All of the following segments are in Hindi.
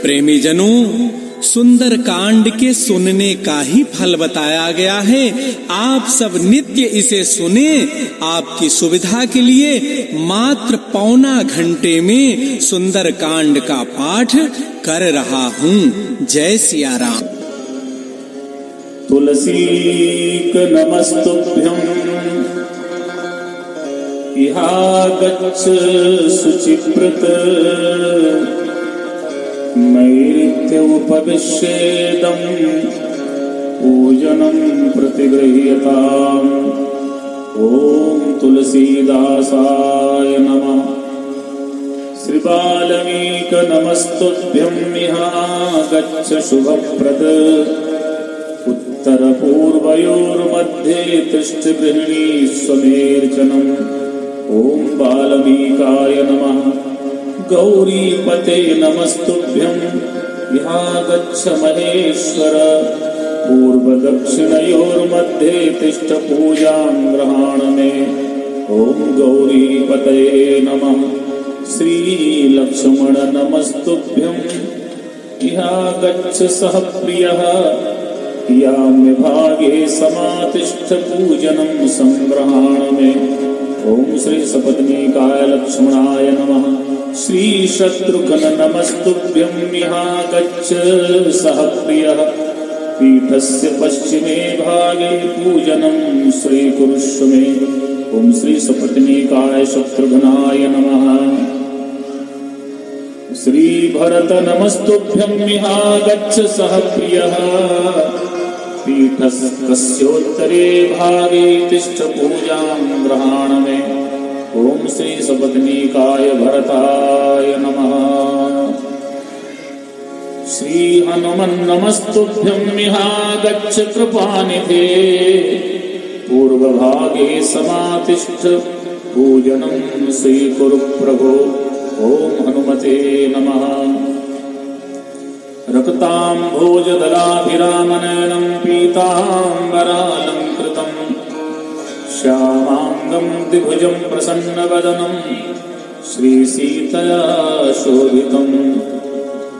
प्रेमी जनों, सुंदर कांड के सुनने का ही फल बताया गया है। आप सब नित्य इसे सुने। आपकी सुविधा के लिए मात्र पौना घंटे में सुंदर कांड का पाठ कर रहा हूँ। जय सिया राम। तुलसीक नमस्तुभ्यं इहागच्छ शुचिव्रत नैऋत्य उपविश्येदं पूजनं प्रतिगृह्यताम्। ओम तुलसीदासाय नमः। श्री बाल्मीक नमस्तुभ्यं इहागच्छ शुभप्रद उत्तर पूर्वयोर्मध्ये तिष्ठ गृहिणी स्वमेर्चनम्। ओम बाल्मीकाय नमः। गौरीपते नमस्तुभ्यं इहागच्छ महेश्वर पूर्वदक्षिणयोर्मध्ये तिष्ठ पूजां गृहाण मे। ओम गौरीपतये नमः। श्रीलक्ष्मण नमस्तुभ्यं इहागच्छ सह प्रियः याम्य भागे समातिष्ठ पूजनं संग्रहाण मे। ओम श्री सपत्नीकाय लक्ष्मणाय नमः। श्री शत्रुघ्न नमस्तुभ्यं इहागच्छ सह प्रियः पीठस्य पश्चिमे भागे पूजनं श्रीकुरुष्व मे। ओम श्री सपत्नीकाय शत्रुघ्नाय नमः। श्री भरत नमस्तुभ्यं इहागच्छ सह प्रियः पीठस्योत्तरे भागे तिष्ठ पूजां गृहाण मे। ओम श्री सपत्नीकाय भरताय नमः। श्री हनुमन् नमस्तुभ्यं इहागच्छ कृपानिधे पूर्वभागे समातिष्ठ पूजनं श्रीकुरु प्रभो। ओम हनुमते नमः। रक्ताम्भोजदलाभिरामनयनं पीताम्बरालंकृतं श्यामांगं द्विभुजं प्रसन्नवदनं श्रीसीतया शोभितं।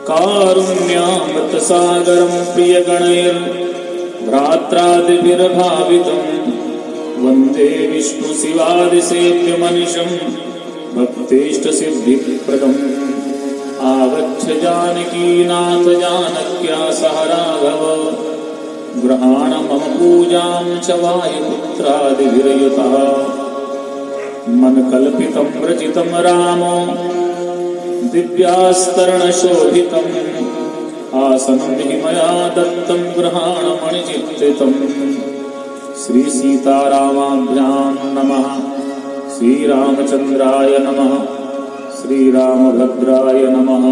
कारुण्यामृतसागरं प्रियगणैर्भ्रात्रादिभिर्भावितं वन्दे विष्णुशिवादिसेव्यमनिशं भक्तेष्टसिद्धिप्रदम्। आगच्छ जानकीनाथ जानक्या सह राघव गृहाण मम पूजां च वायुपुत्रादिभिर्युतः। मन्कल्पितं रचितं रामो दिव्यास्तरणशोभितम् आसनं हि मया दत्तं गृहाण मणिचित्रितम्। श्रीसीतारामाभ्यां नमः। श्रीरामचन्द्राय नमः। श्रीरामभद्राय नमः।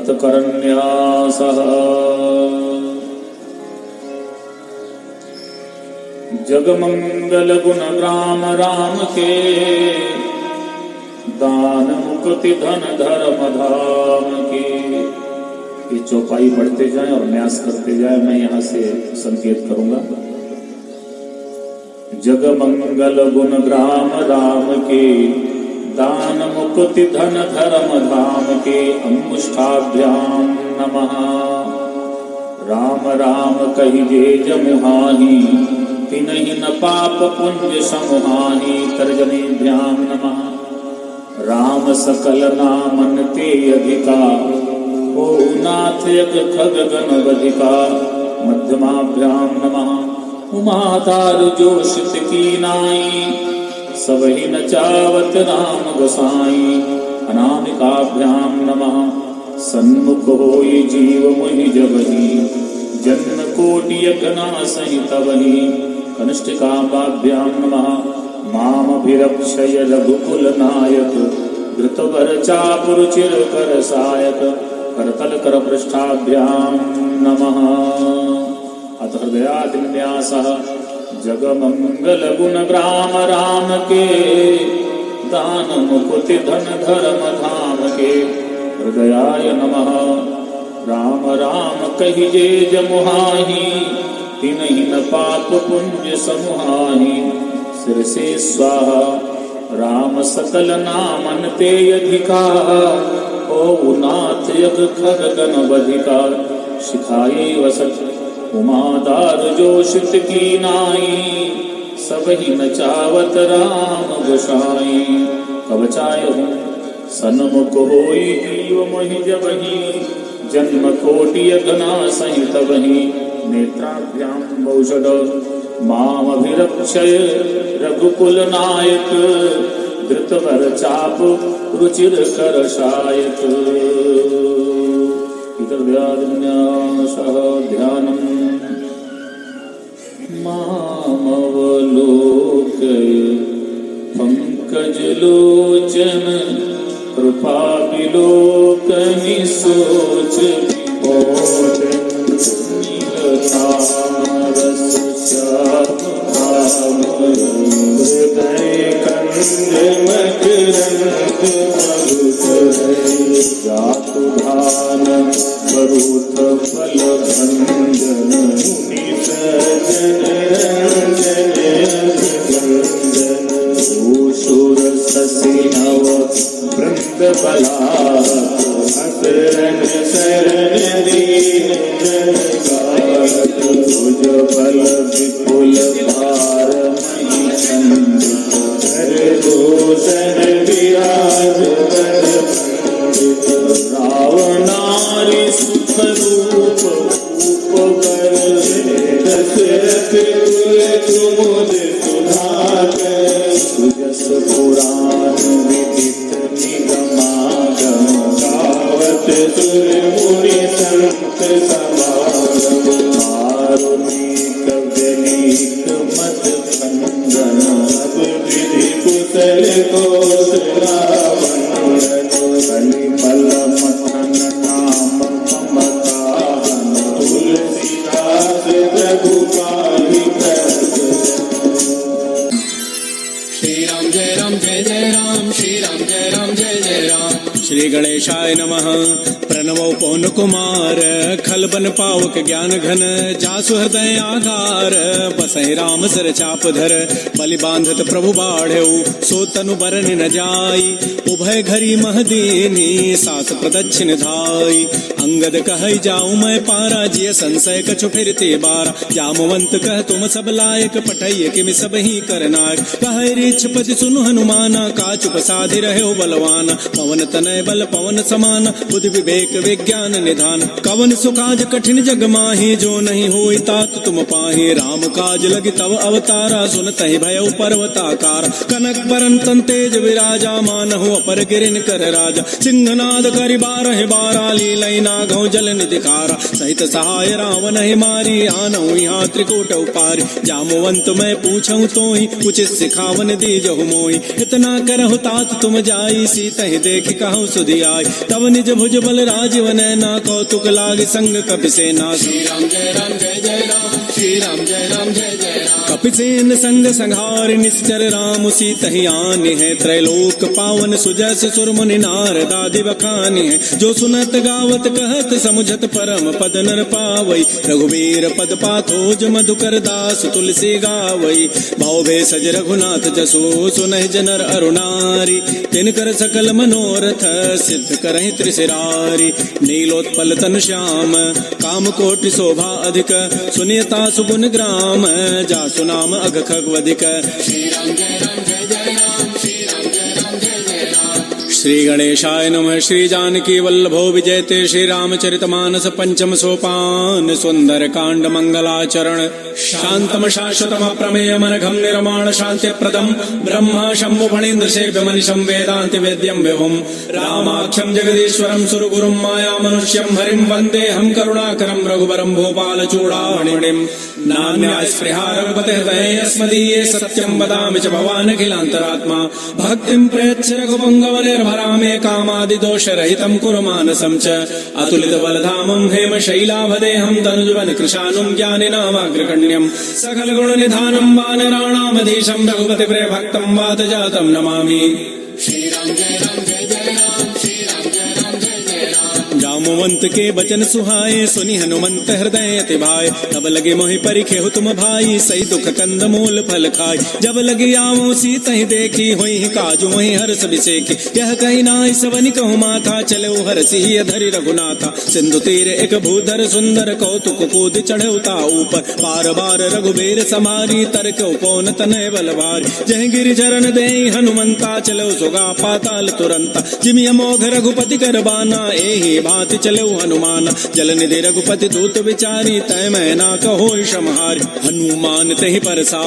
अथ करन्यासः। जगमंगल गुण ग्राम राम के दान मुक्ति धन धर्म धाम के। ये चौपाई पढ़ते जाएं और न्यास करते जाएं। मैं यहाँ से संकेत करूंगा। जगमंगल गुण ग्राम राम के दान मुक्ति धन धर्म धाम के अंगुष्ठाभ्यां नमः। राम राम कहिजे जमुहाहि तिन्हि न पाप पुण्य समुहाहि। तर्जनीभ्यां नमः। राम सकल नामन ते अधिका ओ नाथ यग खग गणवधिका। मध्यमाभ्यां नमः। उमातार जोशित की नाई सबहि न चावत राम गोसाई। अनामिकाभ्यां नमः। सन्मुख होई जीव मुहि जबहि जन्म कोटि यज्ञनाशहि तबहि। कनिष्ठिकाभ्यां नमः। मामभिरक्षय रघुकुल नायक धृतवर चापुर चिरकर सायक। करतल कर पृष्ठाभ्यां नमः। अथ हृदयादिन्यासः। जगमंगल गुण ग्राम राम के दान मुक्ति धन धर्म धाम के। हृदयाय नमः। राम राम कहिजे जमुहाहि तिन्हि न पाप पुण्य समुहाहि। सिर से स्वाहा राम सकल नामन ते अधिका। ओ हो नाथ यग खग गण बधिका शिखाई वसत उमादार जोशित की नाई सब ही नचावत राम गोसाई कवचाय हूँ सन्मुख होई जीव महि जबहि जन्म कोटि घना सहित वही नेत्राभ्याम बहुषड मामभिरक्षय रघुकुल नायक धृतवर चाप रुचिर कर शायक इतर्व्यादिन्यासः ध्यानम् मामवलोकय पंकजलोचन कृपाविलोकनि सोच हृदय कंद मकरंद जातुधान बरूथ फल भंजन मुनि सजन रंजन भूषुर शशि नव वृंद बला शरण शरण दीन भुज बल विपुल भार मही चंद कर भूषण विराज वर पंडित रावणारी सुख रूप उपकर दशरथ कुमुद सुधाकर सुजस पुराण विदित निगमागम गावत सुर मुनि संत समागम आरुणिक व्यनीक मत खंडन अब विधि कुशल कोसलावंदन कलिमल मथन नाम ममताहन तुलसीदास रघुपालि श्री राम जय राम जय जय राम श्री राम जय राम जय जय राम। श्री गणेशाय नमः। प्रणवो पवन कुमार खलबन पावक ज्ञान घन जासु हृदय आधार बसहि राम सर चाप धर बलि बांधत प्रभु बाढ़ऊ सो तनु बरन न जाई उभय घरी महदीनी सात प्रदक्षिण धाई अंगद कहई जाऊं मैं पारा जिय संशय कछु फिरते बारा जामवंत कह तुम सब लायक पठैय किमि सब ही करनायक कह रिछपति सुनु हनुमाना काचु प्रसादि रहे बलवाना पवन तनय बल पवन समान बुद्धि विवेक विज्ञान निधान कवन सुकाज कठिन जग माही जो नहीं होई तात तुम पाही राम काज लगी तव अवतारा सुनतहि भयउ पर्वताकार कनक बरन तन तेज विराजा मानहु अपर गिरिन कर राजा सिंहनाद करि बारह बारा लीलई नागौ जल निधिकारा सहित सहाय रावण ही मारी आनहु यहाँ त्रिकोट उपारी जामवंत मैं पूछऊं तो ही उचित सिखावन दीजहु मोहि इतना करहु तात तुम जाई सीतहि देख कहु सुधि आई तब निज भुज बल राजीव नैना कौतुक लाग संग कपिसेना श्री राम जय जय राम श्री राम जय जय राम। कपिसेन संग संहार निश्चर राम सीतहि आनि है त्रैलोक पावन सुजस सुर मुनि नारद आदि बखानि है जो सुनत गावत कहत समुझत परम पद नर पावई रघुवीर पद पाथोज मधुकर दास तुलसी गावई भाव भेषज रघुनाथ जसो सुनहि जनर अरुणारी तिनकर सकल मनोरथ सिद्ध करहि त्रिशिरारी नीलोत्पल तन श्याम काम कोटि शोभा अधिक सुनियता सुगुण ग्राम जासु नाम अघ खगवधिक श्री राम जय राम श्री राम जय राम। श्री गणेशाय नमः। श्री जानकी वल्लभो विजयते श्री रामचरितमानस पंचम सोपान सुंदर कांड मंगलाचरण शांतम शाश्वतम प्रमेय मनघम निर्माण शांति प्रदम ब्रह्म शंभु फणीन्द्र सेव्य मनिषं वेदांति वेद्यं विभुम रामाख्यं जगदीश्वरं सुरगुरुं माया मनुष्यं हरिं वंदे हम करुणाकरं रघुवरं भूपाल चूड़ामणिं नान्यास्पृहा रघुपते हृदये अस्मदीये सत्यं वदामि च भवान् अखिलान्तरात्मा भक्तिं प्रयच्छ रघुपुङ्गव निर्भरामे कामादिदोषरहितं कुरु मानसं च अतुलित बलधामं हेम शैलाभदेहं तनुजवन कृशानुं ज्ञानिनामाग्रगण्यं सकल गुण निधानं वानराणामधीशं रघुपति प्रिय भक्तं वातजातं नमामि। श्री राम जय राम जय जय राम श्री राम जय राम जय जय राम। जामवंत के बचन सुहाए, सुनि हनुमंत हृदय अति भाए। तब लगे मोहि परिखेहु तुम भाई, सही दुख कंद मूल फल खाय। जब लगे आवो सीत ही देखी, होई काजू मोहि हर्ष बिसेखी। यह कही नाई सवनि कहु माथा, चले हरसि धरि रघुनाथा। सिंधु तीर एक भूधर सुंदर, कौतुक कूद चढ़े ता ऊपर। बार बार रघुबीर समारी, तरक पौन तनय बल भारी। जह गिरि चरण देहि हनुमंता, चलो सुगा पाताल तुरंता। जिमि अमोघ रघुपति कर बाना, एहि भांति चलो हनुमान। जल निधि रघुपति दूत विचारी, तय मैं ना कहो समहारी। हनुमान तहि परसा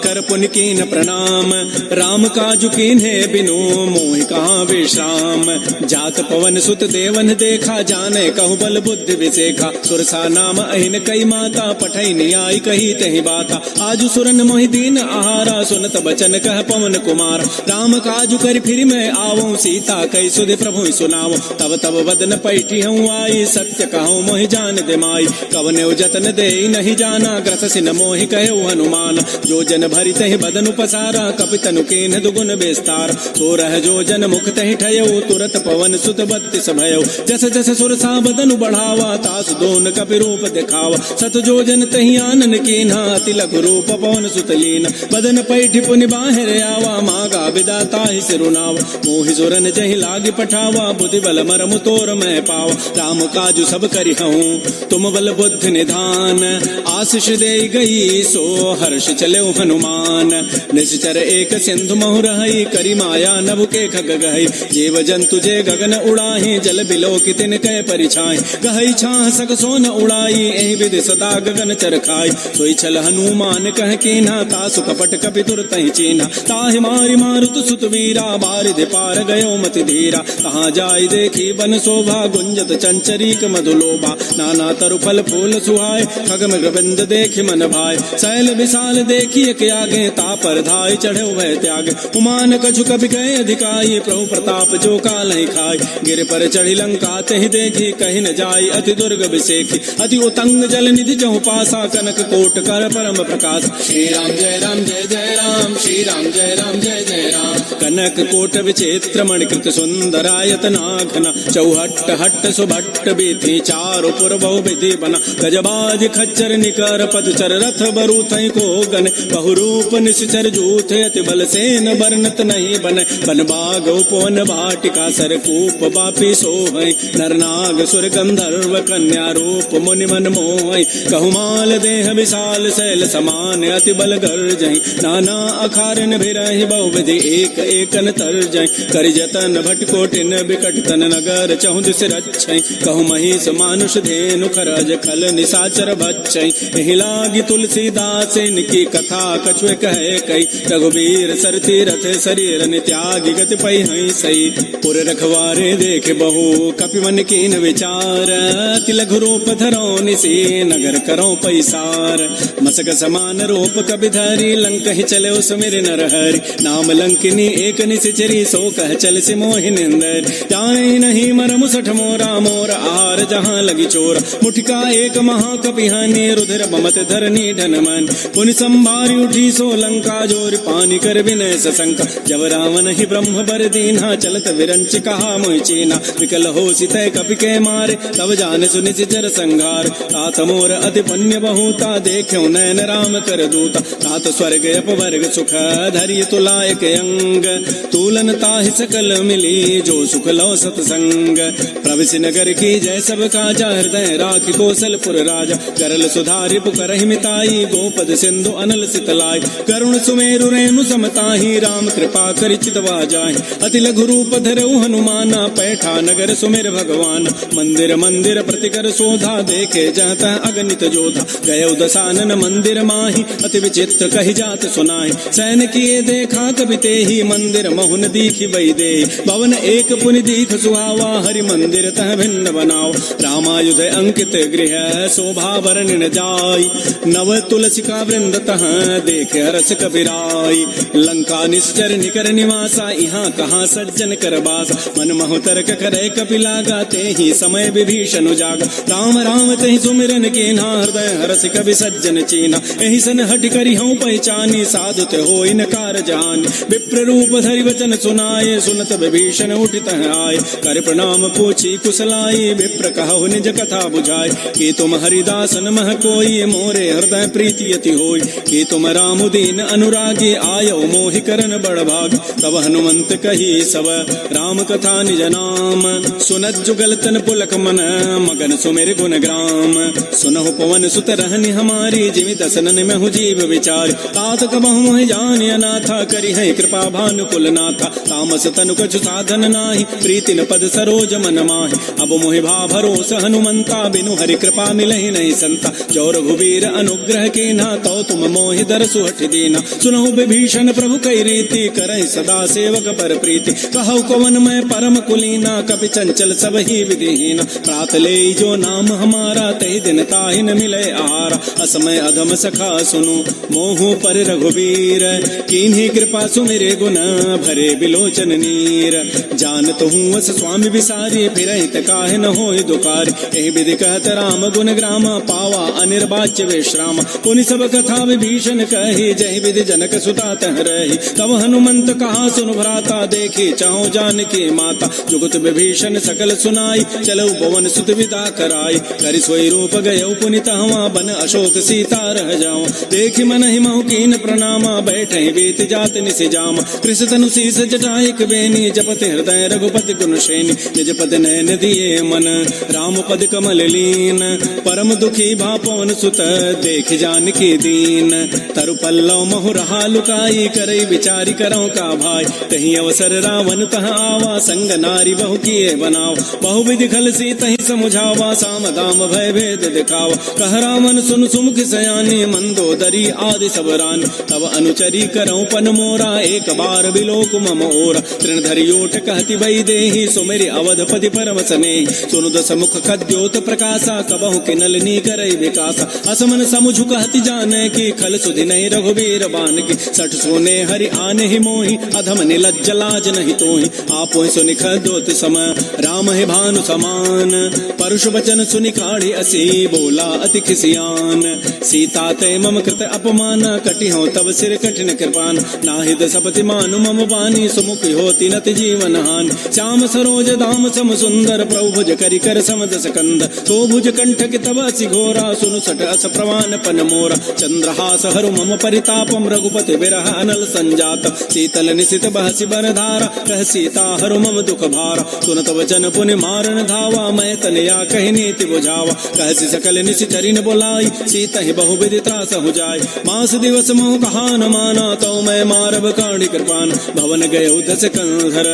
कर पुन कीन प्रणाम, राम काजु कीन्हे बिनु मोहि कहाँ विश्राम। जात पवन सुत देवन देखा, जाने कहु बल बुद्धि विसेखा। सुरसा नाम अहिन कई माता, पठई नियाई कही तहि बाता। आजु सुरन मोहि दीन आहारा, सुनत बचन कह पवन कुमार। राम काजु कर फिर मैं आवो, सीता कई सुधि प्रभु सुनावो। तब तब बदन पैठी हूँ आई, सत्य कहूँ मोहि जान दे माई। कवने जतन दे नहीं जाना, ग्रस सिन मोहि कहे हनुमान। जो जन भरि तहि बदन पसारा, कपितनु कीन्ह दुगुन बेस्तार। तो रह जो जन मुख तहि ठयो, तुरत पवन सुत बत्तीस भयो। जस जस सुरसा बदनु बढ़ावा, तास दोन कपि रूप दिखावा। सत जो जन तहि आनन कीन्हा, अति लघु रूप पवन सुत लीन। बदन पैठि पुनि बाहिर आवा, मागा विदाता ही सिरुनावा। मोहि सुरन जहि लागी पठावा, बुद्धि बल मरमु तोर मैं पावा। राम काजु सब करिहऊँ, तुम बल बुद्धि निधान। आशीष दे गई सो हर्ष चले हनुमान। निश्चर एक सिंधु महु रही, करी माया नभ के खग गहई। जीव जंतु जे गगन उड़ाही, जल बिलो की तिन कै परिछाई। गहई छाह सक सोन उड़ाई, एहि विधि सदा गगन चरखाई। सोई छल हनुमान कह कीन्हा, तासु कपट कपि तुरतहि चीन्हा। ताहि मारि मारुत सुत वीरा, बारिधि पार गयो मति धीरा। कहाँ जाय देखी बन शोभा, गुंजत चंचरीक मधुलोभा। नाना तरु फल फूल सुहाय, खग मृगबंद देखि मन भाय। शैल विशाल देखिए के आगे, तापर धाय चढ़े भय त्यागे। उमान कछु कपि गए अधिकाई, प्रभु प्रताप जो काल ही खाय। गिर पर चढ़ी लंका तहि देखी, कहि न जाय अति दुर्ग विसेखी। अति उतंग जल निधि जहु पासा, कनक कोट कर परम प्रकाश। श्री राम जय राम जय जय राम, श्री राम जय राम जय जय राम। कनक कोट विचित्र मणिकृत सुंदरायत नाघना। चौहट्ट हट्ट सुभट्ट बीथी, चारु पुर बहु विधि बना। गजबाज खच्चर निकर पदचर, रथ बरु थई को गन। बहुरूप निश्चर जूथ, अति बल सेन बरनत नहीं बन। बन बाग उपवन वाटिका, सरकूप बापी सोहै। नरनाग सुर गंधर्व कन्या, रूप मुनि मन मोहै। कहुमाल देह विशाल, शैल समान अति बल गर्जहि। नाना अखारन भिरहि, बहुविधि एक एकन तरजहि। करि जतन भट कोटिन, बिकट तन नगर चहु दिस रक्षै। कहु महिष मानुष धेनु, खरज खल निशाचर भक्षै। एहि लागी तुलसीदास, इनकी कथा कछुए कहे कई। रघुबीर सर तीरथ, शरीर त्यागी गति पै हई सई। पुर रखवारे देख बहु, कपि मन कीन विचार। अति लघु रूप धरौ निसी, नगर करौ पैसार। मसक समान रूप कपि धरी, लंक ही चले सुमिर नर हरि। नाम लंकिनी एक निशिचरी, सो कह चल से मोहि निंदर। जाय नहीं मरमु सठ मोरा, मोर आहार जहाँ लगी चोर। मुठिका एक महाकपिहानी, रुधिर बमत धरनी ढन मन। पुनि संभारी उठी सो लंका, जोर पानी कर विनय सशंका। जब रावण ही ब्रह्म बर दीन्हा, चलत विरंच कहा मोहि चीन्हा। विकल हो सितय कपि के मारे, तब जान सुनि सिचर संघार। तात मोर अति पुण्य बहुता, देख्यो नयन राम कर दूता। तात स्वर्ग अपवर्ग सुख, धैर्य तुलायक अंग। तूलन ताहि सकल मिली, जो सुख लो सतसंग। प्रविशि नगर की जय सब काजा, हृदय राखि कौशलपुर राजा। करल सुधारि पुकरहि मिताई, गोपद सिंधु अनल सितलाई। करुण सुमेरु रेणु समताहि, राम कृपा करि चितवा जाहि। अति लघु रूप धरऊ हनुमाना, पैठा नगर सुमिर भगवान। मंदिर मंदिर प्रतिकर शोधा, देखे जहता अगणित जोधा। गयो दसानन मंदिर माहि, अति विचित्र कहि जात सुनाहि। सैन किए देखा कबि तेहि, मंदिर महुन दीखि बई देहि। भवन एक पुनि दीख सुहावा, हरि मंदिर तह भिन्न बनाओ। रामायुध अंकित गृह, शोभा वर्णन जाय। नव तुलसिका वृंद तह, देखे हरस कबीराई। लंका निश्चर निकर निवासा, यहाँ कहाँ सज्जन कर बासा। मन महु तर्क करे कपि लागा, तेहि समय विभीषण जागा। राम राम तेहि सुमिरन कीन्हा, हृदय हरस कबि सज्जन चीन्हा। एहि सन हट करि हूँ पहचानी, साधु ते होई न कार जानी। विप्र रूप धरि वचन सुनाए, सुनत विभीषण उठित आए। कर प्रणाम पूछी कुशल कौशलाई विप्र कहु निज कथा बुझाय। कि तुम हरिदासन मह कोई मोरे हृदय प्रीति यति होय। कि तुम राम दीन अनुरागी आयो मोहि करन बड़ भाग। तब हनुमंत कही सब राम कथा निज नाम। सुनत जुगल तन पुलक मन मगन सुमेर गुण ग्राम। सुनहु पवन सुत रहनि हमारी जिमि दसनन में हूँ जीव विचार। तात कबहु मोहि जानि अनाथा करि है कृपा भानु कुल नाथा। तामस तनु कछु साधन नाही प्रीति न पद सरोज मन माहि। अब मोहि भा भरोस हनुमंता बिनु हरि कृपा मिलहि नहीं संता। जो रघुबीर अनुग्रह के ना तो तुम मोहि दरसु हठ दीना। सुनहु विभीषण प्रभु कई रीति करहि सदा सेवक पर प्रीति। कहु कवन मैं परम कुलीना कपि चंचल सब ही विधिहीना। प्रात ले जो नाम हमारा तहि दिन ताहि न मिले आहारा। असमय अधम सखा सुनु मोहु पर रघुबीर। कीन्ही कृपा सुमिरे गुण भरे बिलोचन नीर। जानत हूँ अस स्वामी विसारी फिरहित काहे न होय दुकार। एहि विधि कहत राम गुण ग्राम पावा अनिर्वाच्य विश्राम। पुनि सब कथा विभीषण कही जहि विधि जनक सुता तह रही। तब हनुमंत कहा सुन भ्राता देखी चाहो जानकी माता। जुगत विभीषण सकल सुनाई चलऊ पवन सुत विदा कराई। करि सोई रूप गयऊ पुनि तहवा बन अशोक सीता रह जाओ। देखि मन ही महु कीन प्रणामा बैठे बीत जात निसि जाम। कृष तनु शीस जटाइक बेनी जपत हृदय रघुपति गुण श्रेणी। निज पद नयन दिए मन राम पद कमल लीन। परम दुखी भा पवन सुत देख जानकी दीन। तरु पल्लव महु रहा लुकाई करई विचारी करौ का भाई। तही अवसर रावण तह आवा संग नारी बहु किए बनाव। बहु विधि खल सी तही समुझावा साम दाम भय भेद दिखावा। कह रावण सुन सुमुख सयानी मंदोदरी आदि सब रानी। तब अनुचरी करौ पन मोरा एक बार बिलोक मम ओरा। तृणधरि ओठ कहति बई देहि सुमेरि अवधपति परम स्नेहि। सुनु दस मुख कद्योत प्रकाशा कबहु किनलनी करई विकासा। असमन समुझु कहति जाने की खल सुधि नहीं रघुबीर बान की। सठ सोने हरि आने ही मोहि अधम निलज्ज लाज नहीं तोहि। आपो सुनि खद्योत सम राम है भानु समान। परुष वचन सुनि काढ़ी असी बोला अति खिसियान। सीता ते मम कृत अपमान कटि हो तब सिर कठिन कृपान। नाहिद सपति मानु मम बानी सुमुख होती नति जीवन हानि। श्याम सरोज दाम सम सुंदर प्रभु भुज करि कर समदस कंद। तो भुज कंठ कि तब असि घोरा सुनु सट अस प्रवान पन मोरा। चंद्रहास हरु मम परितापम रघुपति बिरह अनल संजात। शीतल निशित बहसि बरधारा कह सीता हरु मम दुख भारा। सुनत वचन पुनि मारन धावा मैं तनया कहि नीति बुझावा। कहसि सकल निशिचरिन बोलाई सीता ही बहु विधि त्रास हो जाय। मास दिवस मोह कहा न माना तो मैं मारब काढ़ी कृपान। भवन गयो दस कंधर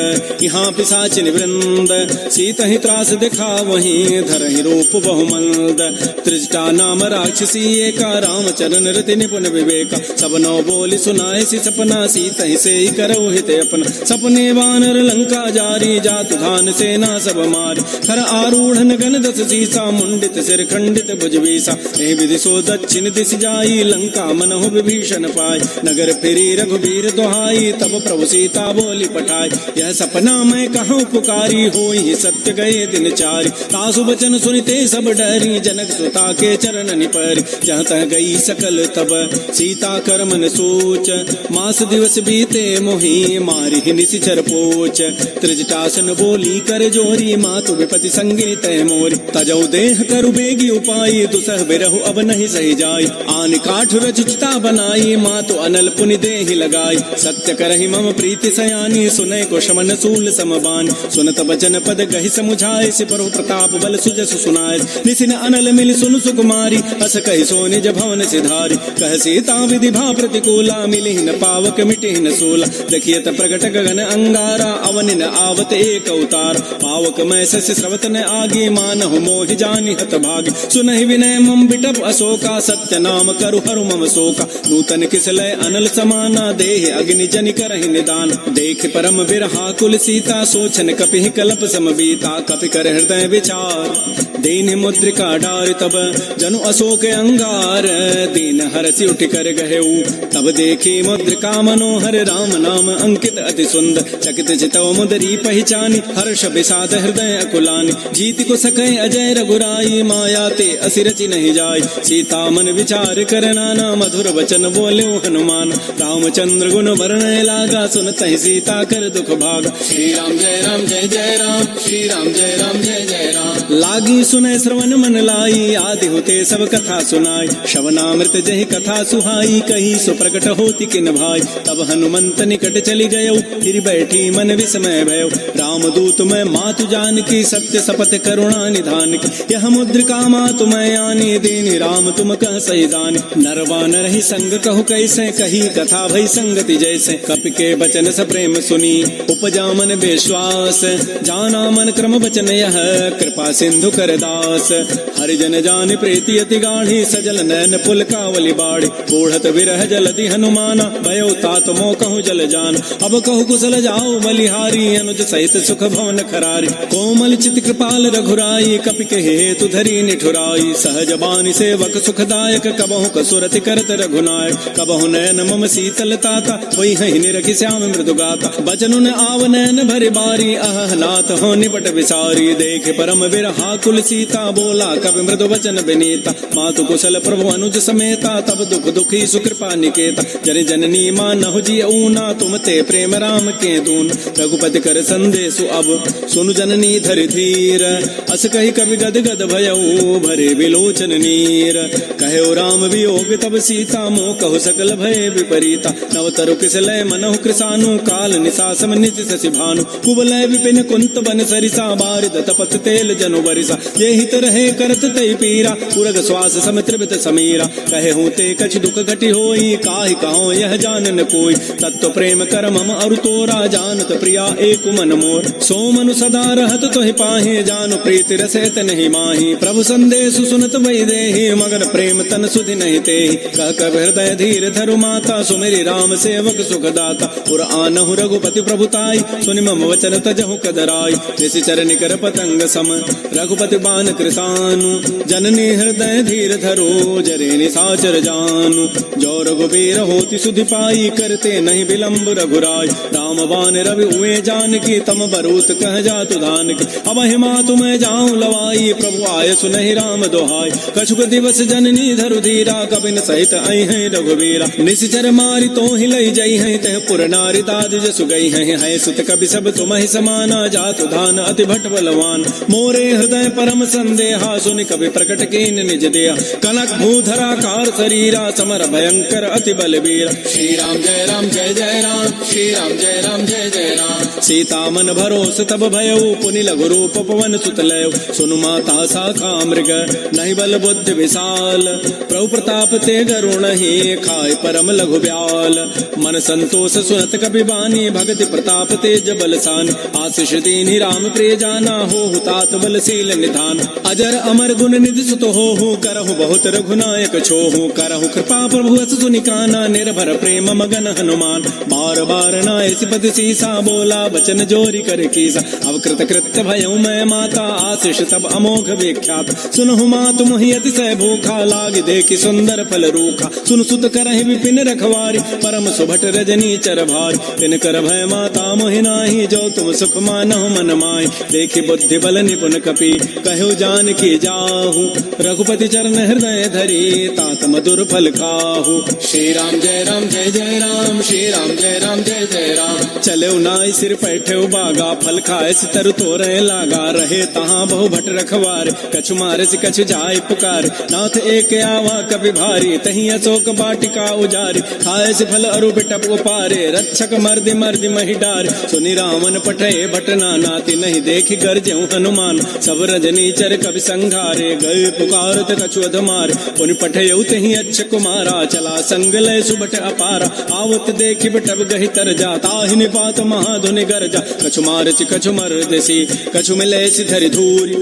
यहाँ पिशाचिन वृंद। सीता ही त्रास दिखा वहीं धरहि रूप बहुमंद। त्रिजटा नाम राक्षसी एका रामचरण रति निपुण विवेका। सब नौ बोली सुनाए सी सपना सीता ही से ही करो हित अपना। सपने वानर लंका जारी जातु धान सेना सब मारी। खर आरूढ़ गण दस सीसा मुंडित सिर खंडित भुजवीसा। एहि विधि सो दक्षिण दिश जाई लंका मनहु विभीषण पाई। नगर फिरी रघुबीर दोहाई तब प्रभु सीता बोली पठाई। यह सपना मैं कहूँ पुकारी होई सत्य गए दिन चारि। तासु बचन सुनिते सब डरी जनक सुता के चरण निपरि। जहाँ तह गई सकल तब सीता कर मन सोच। मास दिवस बीते मोहि मारि निशिचर पोच। त्रिजटासन बोली कर जोरी मातु विपति संगी तय मोरी। तजौ देह करु बेगी उपाई दुसह बिरहु अब नहीं सही जाय। आन काठ रचिता बनाई मातु अनल पुनि देहि लगाई। सत्य करहि मम प्रीति सयानी सुनय को शमन सूल समबान। सुनत बचन पद गहि समुझाए सिपरु प्रताप बल सुजस सुनाय। निसिन अनल मिल सुन सुकुमारी अस कहि सो निज भवन सिधारी। कह सीता विधि भा प्रतिकूला मिलिहि न पावक मिटिहि न सूला। देखियत प्रगट गगन अंगारा अवनि न आवत एक अवतार। पावक मैं शशि स्रवत न आगे मानहु मोहि जानि हत भागी। सुनहि विनय मम बिटप अशोका सत्य नाम करु हरु मम शोका। नूतन किसलय अनल समाना देहि अग्नि जनि करहि निदान। देख परम बिरहा कुल सीता सोचन कपिहि कल्प समबीता। कपि कर हृदय विचार दीन मुद्रिका डार तब जनु अशोक अंगार। दीन हरसि उठ कर गहेऊ। तब देखी मुद्रिका मनोहर राम नाम अंकित अति सुंदर। चकित चितव मुदरी पहचानी हर्ष विषाद हृदय अकुलानी। जीत को सकै अजय रघुराई माया ते असिरचि नहीं जाय। सीता मन विचार कर नाना मधुर वचन बोले हनुमान। रामचंद्र गुण वर्णय लागा सुनतहि सीता कर दुख भागा। श्री राम जय राम जय जय राम, श्री राम जय राम जय जय राम। लागी सुनय श्रवण मन लाई, आदि होते सब कथा सुनाई। श्रवणामृत जहि कथा सुहाई, कही सो प्रकट होती किन भाई। तब हनुमंत निकट चली गयो, फिर बैठी मन विस्मय भयो। रामदूत मैं मातु जान की, सत्य शपथ करुणा निधान की। यह मुद्रिका मातु मैं आनी, देनी राम तुम कह सही जानी। नरवान रही संग कहु कैसे, कही कथा भई संगति जैसे। कपि के बचन स प्रेम सुनी, उपजा मन विश्वास। जाना मन क्रम बचन यह, कृपा सिंधु कर दास। हरिजन जान प्रीति अति गाढ़ी, सजल नयन पुल कावली बाड़ी। बूढ़त विरह जलधि हनुमाना, भयो तात मोह कहूँ जल जान। अब कहु कुशल जाओ बलिहारी, अनुज सहित सुख भवन खरारी। कोमल चित कृपाल रघुराई, कपि के हेतु धरी निठुराई। सहज बानी सेवक सुखदायक, कबहु कसुरति करत रघुनायक। कबहु नयन मम शीतल ताता, होई हहि निरखि श्याम मृदु गाता। बचनु न आव नयन भरि बारी, अह नाथ हो निपट विसारी। देखे परम विरहा कुल सीता, बोला कवि मृदु वचन विनीता। मातु कुशल प्रभु अनुज समेता, तब दुख दुखी सुकृपा निकेता। जन जननी मानहु जिय ऊना, तुम ते प्रेम राम के दून। रघुपति कर संदेशु अब, सुनु जननी धरि धीर। अस कहि कवि गद गद भयऊ, भरे विलोचन नीर। कहो राम वियोग तब सीता, मोह कहु सकल भय विपरीता। नव तरु किसलय मनहु कृसानु, काल निशासम निति शशि भानु। कुवलय विपिन कुंत बन सरिसा, बारिद तपत तेल जनु बरिसा। ये हित रहे करत तै पीरा, उरग श्वास सम त्रिवित समीरा। कहे हूँ ते कछ दुख घटी होई, काहि कहो यह जानन कोई। तत्व प्रेम कर मम अरु तोरा, जानत प्रिया एक मन मोर। सो मनु सदा रहत तोहि पाहि, जानु प्रीति रसैत नहीं माही। प्रभु संदेश सुनत वै देहि, मगर प्रेम तन सुधि नहीं तेहि। कह कब हृदय धीर धरु माता, सुमेरि राम सेवक सुखदाता। पुर आनहु रघुपति प्रभुताई, सुनि मम वचन तजहु कदराई। ऋषि चरण कर पतंग सम, रघुपति बान कृसानु। जननी हृदय धीर धरो, जरे निशाचर जानु। जो रघुबीर होति सुधि पाई, करते नहीं विलंब रघुराई। राम बान रवि हुए जानकी, तम बरूत कह जातु धान की। अब हिमा तुम्हें जाऊं लवाई, प्रभु आय सुनहि राम दोहाई। कछुक दिवस जननी धरु धीरा, कबिन सहित आई है रघुबीरा। निश्चर मारी तो ही लई जई है, तह पुर नारी दाद जसु गई है। सुत कवि सब तुम्हि समाना, जातु धान अति भट बलवान। मोरे हृदय परम संदेहा, सुनि कवि प्रकट कीन निज देहा। कनक भूधराकार शरीरा, समर भयंकर अति बलबीरा। श्री राम जय राम जय जय राम, श्री राम जय राम जय जय राम। सीता मन भरोस तब भयऊ, पुनि लघु रूप पवन सुत लयो। सुनु माता शाखा मृग, नहीं बल बुद्धि विशाल। प्रभु प्रताप ते गरुण ही, खाय परम लघु ब्याल। मन संतोष सुनत कपि बानी, भगति प्रताप तेज बलसान। आशीष दीनि राम प्रिय जाना, हो तात बलशील निधान। अजर अमर गुण निधि सुत हो, करहु बहुत रघुनायक छोहु। करहु कृपा प्रभु अस सुनि काना, निर्भर प्रेम मगन हनुमान। बार बार नायसि पति सीसा, बोला बचन जोरी कर कीसा। अब कृत कृत्य भयऊ मैं माता, आशीष तब अमोघ विख्यात। सुनहु मातु मोहि अतिशय भूखा, लाग देखि सुंदर फल रूखा। सुन सुत करहि विपिन रखवारी, परम सुभट रजनी चर भारी। तिन कर भय माता मोहि नाही, जो तुम सुख मानहु मन माहि। देखि बुद्धि बल निपुण कपि, कहु जान की जाहु। रघुपति चरण हृदय धरी, तात मधुर फल खाहु। श्री राम जय राम जय जय राम, श्री राम जय राम जय जय राम। चले नाई सिर पैठे बागा, फल खाए तरु तोरे लागा। रहे तहाँ बहु भट रखवार, कछु मारे से कछु जाय पुकार। नाथ एक आवा कवि भारी, तही अशोक बाटिका उजारी। खाए से फल अरु बिटप उपारे, रक्षक मर्दि मर्दि महि डार। सुनि रावण पठे भट नानाति, नहीं देखि गर्जहु हनुमान। सब रजनी चर कवि संघारे, गए पुकारत कछु अधमारे। पुनि पठयउ तही अच्छ कुमारा, चला संग लय सुबट अपारा। आवत देखि बिटप गहि तर जा, ताहि निपात महाधुनि गरजा। कछु मारचि कछु मर्दसी, कछु मिले धरि धूरी।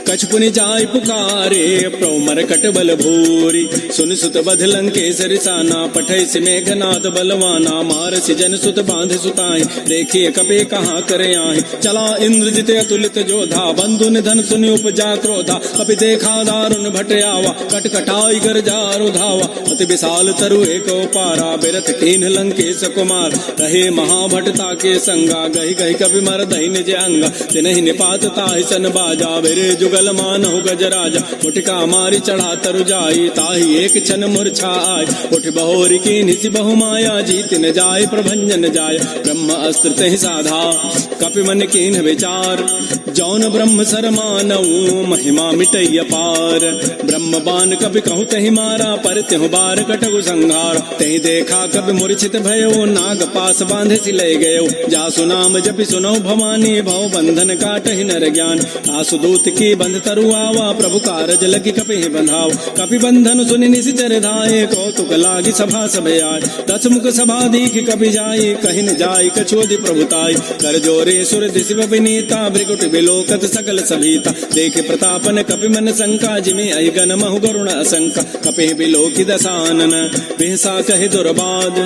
कछपुनि जाय पुकारे प्रभु मरकट बल भूरी सुन सुत बध लंकेसर साना पठै से मेघनाद बलवाना मारसि जन सुत बांध सुताई देखिए कपे कहाँ करे आए चला इंद्रजित अतुलित जोधा बंधु निधन सुनि उपजा क्रोधा कपि देखा दारुण भट आवा कटकटाई कर जारु धावा अति विशाल तरु एक पारा बिरथ कीन लंकेश कुमार रहे महाभटता के संगा गही गही कपि मर दही निज अंगा तिनहि निपात ताहि सन बाजा बेरे जुगल मानहु गजराजा उठका मारी चढ़ा तरु जाई ताहि एक क्षण मूर्छा आय उठ बहोरी की निसि बहु माया जीत न जाय प्रभंजन जाय ब्रह्म अस्त्र तहि साधा कपि मन कीन विचार जौन ब्रह्म सर मानऊ महिमा मिटैय पार ब्रह्म बान कपि कहु तहि मारा पर त्यहु बार कटगु संहार तहि देखा कपि मूर्छित भयो नाग पास बांधे सि ले गयो जासु नाम जपि सुनौ भवानी भव बंधन काटहि नर ज्ञान आसु दूत की बंध तरु आवा प्रभु कारज लगी कपि बंधाव कपि बंधन सुनि निशिचर धाये कौतुक लागी सभा सब आय दस मुख सभा दीख कपि जाई कहि न जाई कछोदि प्रभुताई कर जोरे सुर दिशि विनीता भृगुट बिलोकत सकल सभीता देखे प्रतापन कपि मन शंका जिमे अहि गण महु गरुण असंका कपि बिलोकि दसानन बिहसा कहि दुर्बाद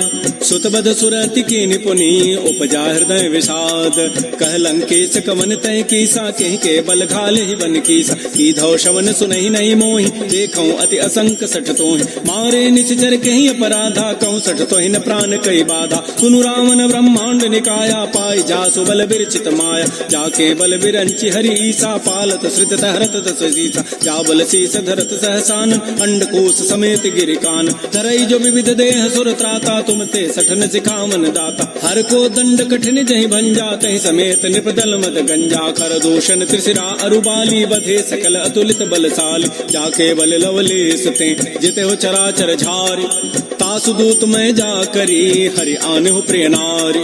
सुतबद सुरति की निपुनि उपजा हृदय विषाद कह लंकेश कवन तय कीसा कहि के बल घाले ही बन कीसा की धौ शवन सुनहि नहीं मोहि देखौ अति असंक सठ तोहि मारे निश्चर कहि अपराधा कहूँ सठ तोहि न प्राण कई बाधा सुनु रावण ब्रह्मांड निकाया पाई जासु बल बिरचित माया जाके बल बिरंचि हरि ईसा पालत श्रित हरत दसीसा जा बल शीस धरत सहसान अंडकोश समेत गिरिकान धरई जो विविध देह सुर त्राता तुम ते सठन सिखावन दाता हर को दंड कठिन जहि भंजा तहि समेत निपदल मद गंजा कर दूषण त्रिशिरा अरुबाली बधे सकल अतुलित बलशाली जाके बल लवलेस ते जिते हो चराचर झारी तासु दूत मैं जा करी हरि आने हो प्रिय नारी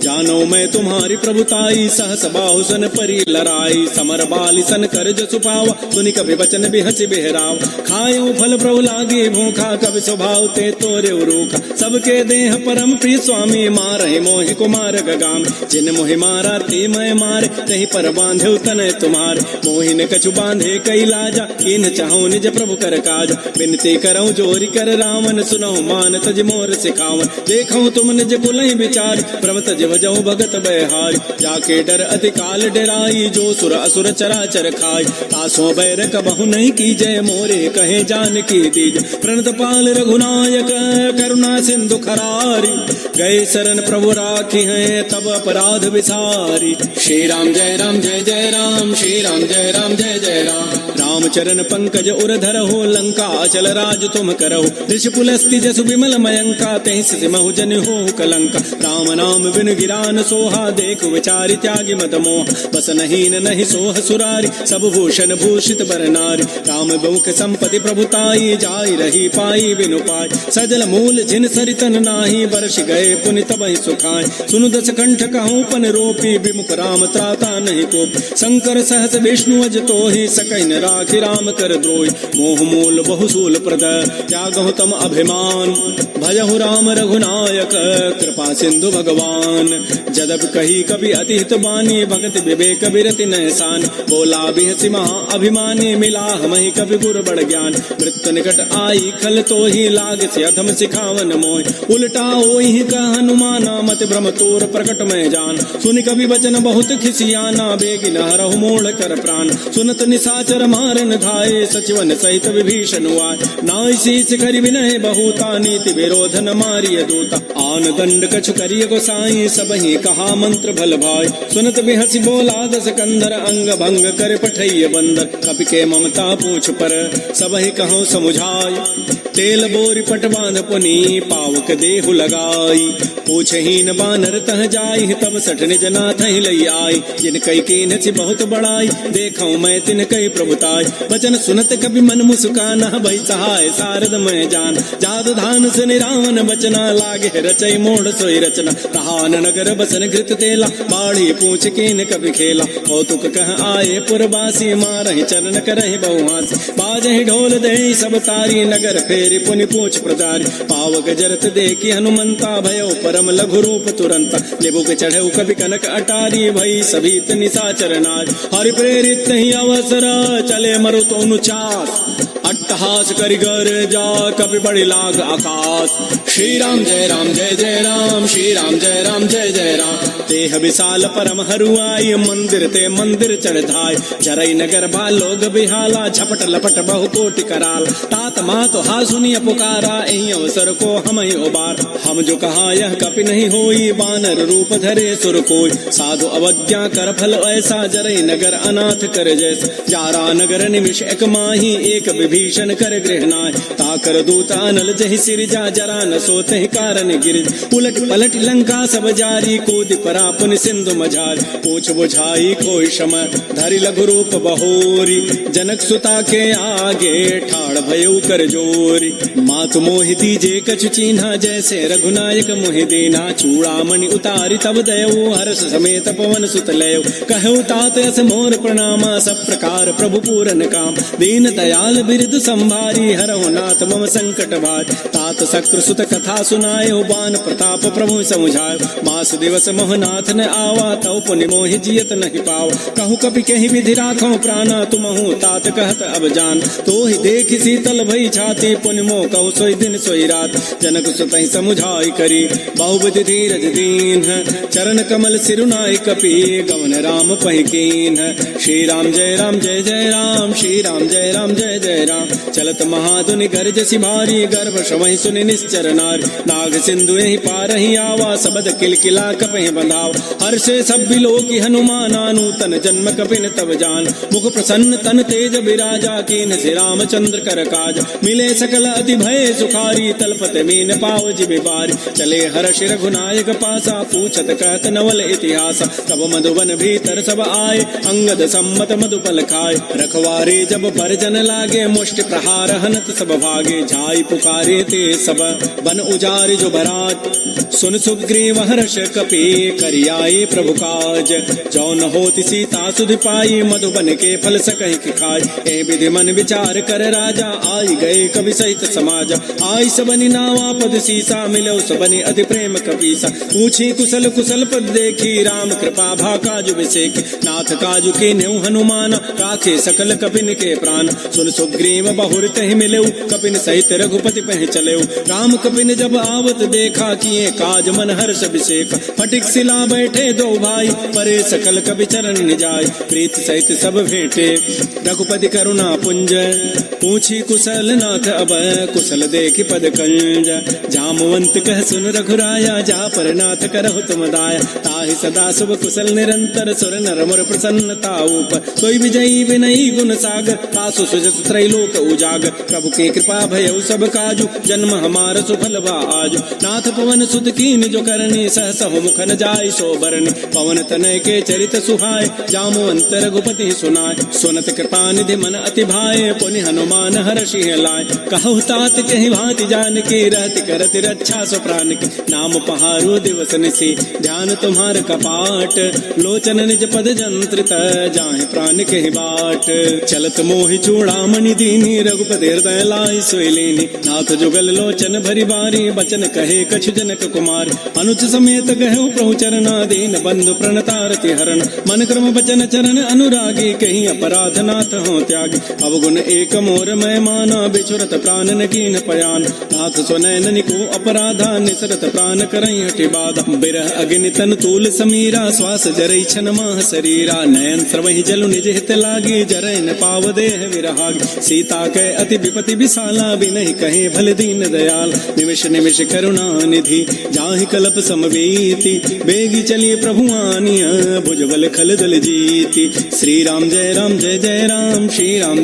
जानो मैं तुम्हारी प्रभुताई सहस बाहु सन परी लराई समर बाली सन कर जसु पावा सुनि कभी वचन बिहसि बेहराव खायो फल प्रभु लागे भूखा कभी स्वभाव ते तोरे रूखा सबके देह परम प्रिय स्वामी मारहि मोहि कुमार गगाम जिन मोहि मारा ते मैं मारे कहीं पर बांधे तनय तुम्हारे मोहिन कछु बांधे कई लाजा इन चाहो निज प्रभु कर काज बिनती करऊं जोरी कर रावण सुनहु मान तज मोर सिखावन देखऊं तुम निज कुलहि विचार प्रभ तज भजऊ भगत बहारी जाके डर अति काल डराई जो सुर असुर चराचर खाई तासो बैर कबहु नहीं की जय मोरे कहे जान की दीज प्रणत पाल रघुनायक करुणा सिंधु खरारी गए शरण प्रभु राखी है तब अपराध विसारी श्री राम जय जय राम श्री राम जय जय राम राम चरण पंकज उर धरहु लंका अचल राज तुम करहु ऋषि पुलस्ति जसु विमल मयंका तहि सिमहु जन हो कलंका राम नाम बिन गिरान सोहा देख विचारि त्यागी मद मोह बस नहीं सोह सुरारी सब भूषण भूषित बर नारी राम बहुख संपत्ति प्रभुताई जाई रही पाई बिनु पाई सजल मूल जिन सरितन नाही वर्ष गए पुनि तबहि सुखाय सुनु दस कंठ कहूँ पन रोपी विमुख राम त्राता नहीं को शंकर सहस विष्णु अज तोहि सकहि न राखि राम कर द्रोही मोह मूल बहुसूल प्रद त्यागहु तम अभिमान भजहु राम रघुनायक कृपा सिंधु भगवान जदब कही कभी अतिहित बानी भगत विवेक विरति नहसान बोला बिहसि महा अभिमानी मिला हमहि कभी गुर बड़ ज्ञान मृत्यु निकट आई खल तो ही लाग से अधम सिखावन मोह उल्टा ओहि कह हनुमाना मत भ्रम तोर प्रकट में जान सुनि कभी वचन बहुत खिसियाना बेगी नहरहु मोड़ कर प्राण सुनत निशाचर मारन धाये सचिवन सहित विभीषण आय नाय शीस करि विनय बहुता नीति विरोध न मारिय दूता आन दंड कछु करिय गोसाई सबहि कहा मंत्र भल भाई सुनत बिहसि बोला दस कंधर अंग भंग कर पठैय बंदर कपि के ममता पूछ पर सबहि कहो समुझाई तेल बोरी पट बांध पुनी पावक देहु लगाई पूछहीन बानर तह जाई तब सठ निज नाथ ही लई आई जिन कई कीन सी बहुत बड़ाई देखौ मैं तिन कई प्रभुताई वचन सुनत कभी मन मुस्काना भई सहाय सारद मैं जान जादु धान से निरावन बचना लागे रचई मोड़ सोई रचना रहान नगर बसन घृत तेला बाढ़ी पूछ कीन कभी खेला कौतुक कह आए पुरवासी मारहि चरण करहि बहुहासी बाजहि ढोल दे सब तारी नगर फे फेरि पुनि पूछ प्रचार पावक जरत देखी हनुमंता भयो परम लघु रूप तुरंत लेबुक चढ़ऊ कवि कनक अटारी भई सभीत निशाचर नार हरि प्रेरित ही अवसर चले मरुत अनुचास अट्टहास करिगर जा कवि बड़ी लाग आकाश श्री राम जय राम श्री राम जय जय राम तेह विशाल परम हरुआई मंदिर ते मंदिर चढ़ाई जरई नगर बा लोग बिहाला झपट लपट बहु कोटि कराल तात मात हा सुनिय पुकारा एहि अवसर को हम ही उबार हम जो कहा यह कपि नहीं होई बानर रूप धरे सुर कोई साधु अवज्ञा कर फल ऐसा जरई नगर अनाथ कर जैसा जारा नगर निमिष एक माही एक विभीषण कर गृहनाय ताकर दूत अनल जहि सिरजा जरा न सोते कारण गिरिज उलट पलट लंका सब जारी कूद परा पुनि सिंधु मझार पूछ बुझाई कोई शम धरि लघु रूप बहोरी जनक सुता के आगे ठाड़ भयउ कर जोरी मातु मोहि दीजे कछु चीन्हा जैसे रघुनायक मोहि दीना चूड़ामणि उतारी तब दयऊ हर्ष समेत पवन सुत लयऊ कहऊ तात अस मोर प्रणामा सब प्रकार प्रभु पूरन काम दीन दयाल बिरद संभारी हरहु नाथ मम संकट भार तात शक्र सुत कथा सुनायो बान प्रताप प्रभु समुझायो मास दिवस मोहनाथ न आवा तव पुनि मोहि जियत नहीं पाव कहु कपि कहि विधि राखो प्राणा तुमहु तात कहत अब जान तो ही देख शीतल भई छाती पुनि मोह कहु सोई दिन सोई रात जनक सुत ही समुझाई करी बहुविधि धीरज दीन चरण कमल सिरुनाई कपि गवन राम पहिकीन श्री राम जय राम श्री राम जय जय राम चलत महाधुनि गर्जसि भारी गर्भ शवहि सुनि निश्चर नारी नाग सिंधु ही पार ही आवा सबद किलकिला कपहि बंधाव हर्षे सब बिलोकी हनुमाना नूतन जन्म कपिन तब जान मुख प्रसन्न तन तेज विराजा कीन श्री रामचंद्र कर काज मिले सकल अति भय सुखारी तलपत मीन पाव जिबि बारी चले हर्ष रघुनायक पासा पूछत कहत नवल इतिहास तब मधुबन भीतर सब आए अंगद सम्मत मधुपल खाए रखवारे जब परजन लागे मुष्टि प्रहार हनत सब भागे जाई पुकारे ते सब बन उजारि जो भरात सुन सुग्रीव हर्ष कपि करियाई प्रभु काज जौन होति सीता सुधि पाई मधुबन के फल सकहि कि खाय ए विधि मन विचार कर राजा आई गए कवि सहित समाज आई सबनि नावा पद सीसा मिलो सबनि अति प्रेम कपीसा पूछी कुशल कुशल पद देखी राम कृपा भा काजु विसेख नाथ काजु के नेउ हनुमान राखे सकल कपिन के प्राण सुन सुग्रीव बहुरत ही मिलेउ कपिन सहित रघुपति पह चलेउ राम कपिन जब आवत देखा किए काज मन हर्ष अभिषेक फटिक सिला बैठे दो भाई परे सकल कवि चरण निजाय प्रीत सहित सब भेंटे रघुपति करुणा पुंज पूछी कुशल नाथ अब कुशल देखि पद कंज जामवंत कह सुन रघुराया जा पर नाथ करहु तुम दाया ताहि सदा शुभ कुशल निरंतर सुर नर मुर प्रसन्नता ऊपर सोई विजयी विनयी गुण सागर तासु सुजस त्रैलोक उजागर प्रभु के कृपा भयउ सब काजु जन्म हमार सुफल बा आज नाथ पवन सुत कीन जो करनी सहस मुख न जाय सो बरनी पवन तनय के चरित सुहाय जामवंत रघुपति सुनाय सुनत कृपा निधि मन अति भाय पुनि हनुमान हर्षि लाय कहु तात कहि भांति जान की रहति करति रक्षा सो प्राण की नाम पहारो दिवस निसी ध्यान तुम्हार कपाट लोचन निज पद जंत्रित जाहि प्राण कहि बाट चलत मोहि चूड़ामणि दीनी रघुपति हृदय लाय सोइलीनी नाथ जुगल लोचन भरि बारी बचन कहे कछु जनक कुमार अनुच समेत गहु प्रभु चरना दीन बंधु प्रणतारति हरण मन क्रम बचन चरण अनुरागी कहीं अपराध नाथ हो त्यागी अवगुण एक मोर मैं माना बिछुरत प्राण न कीन पयान नाथ सुनैन को अपराधा निसरत प्राण करई हटि बाधा बिरह अग्नि तन तूल समीरा श्वास जरई छन माह शरीरा नयन स्रवहि जलु निज हित लागी जरई न पाव देह विरहागी सीता के अति विपति विशाला बिनहि कहे भल दीन दयाल निमिष निमिष करुणा निधि जाहि कलप समवीति बेगी चलिए प्रभु आनिया भुजबल खल दल जीति श्री राम जय राम श्री राम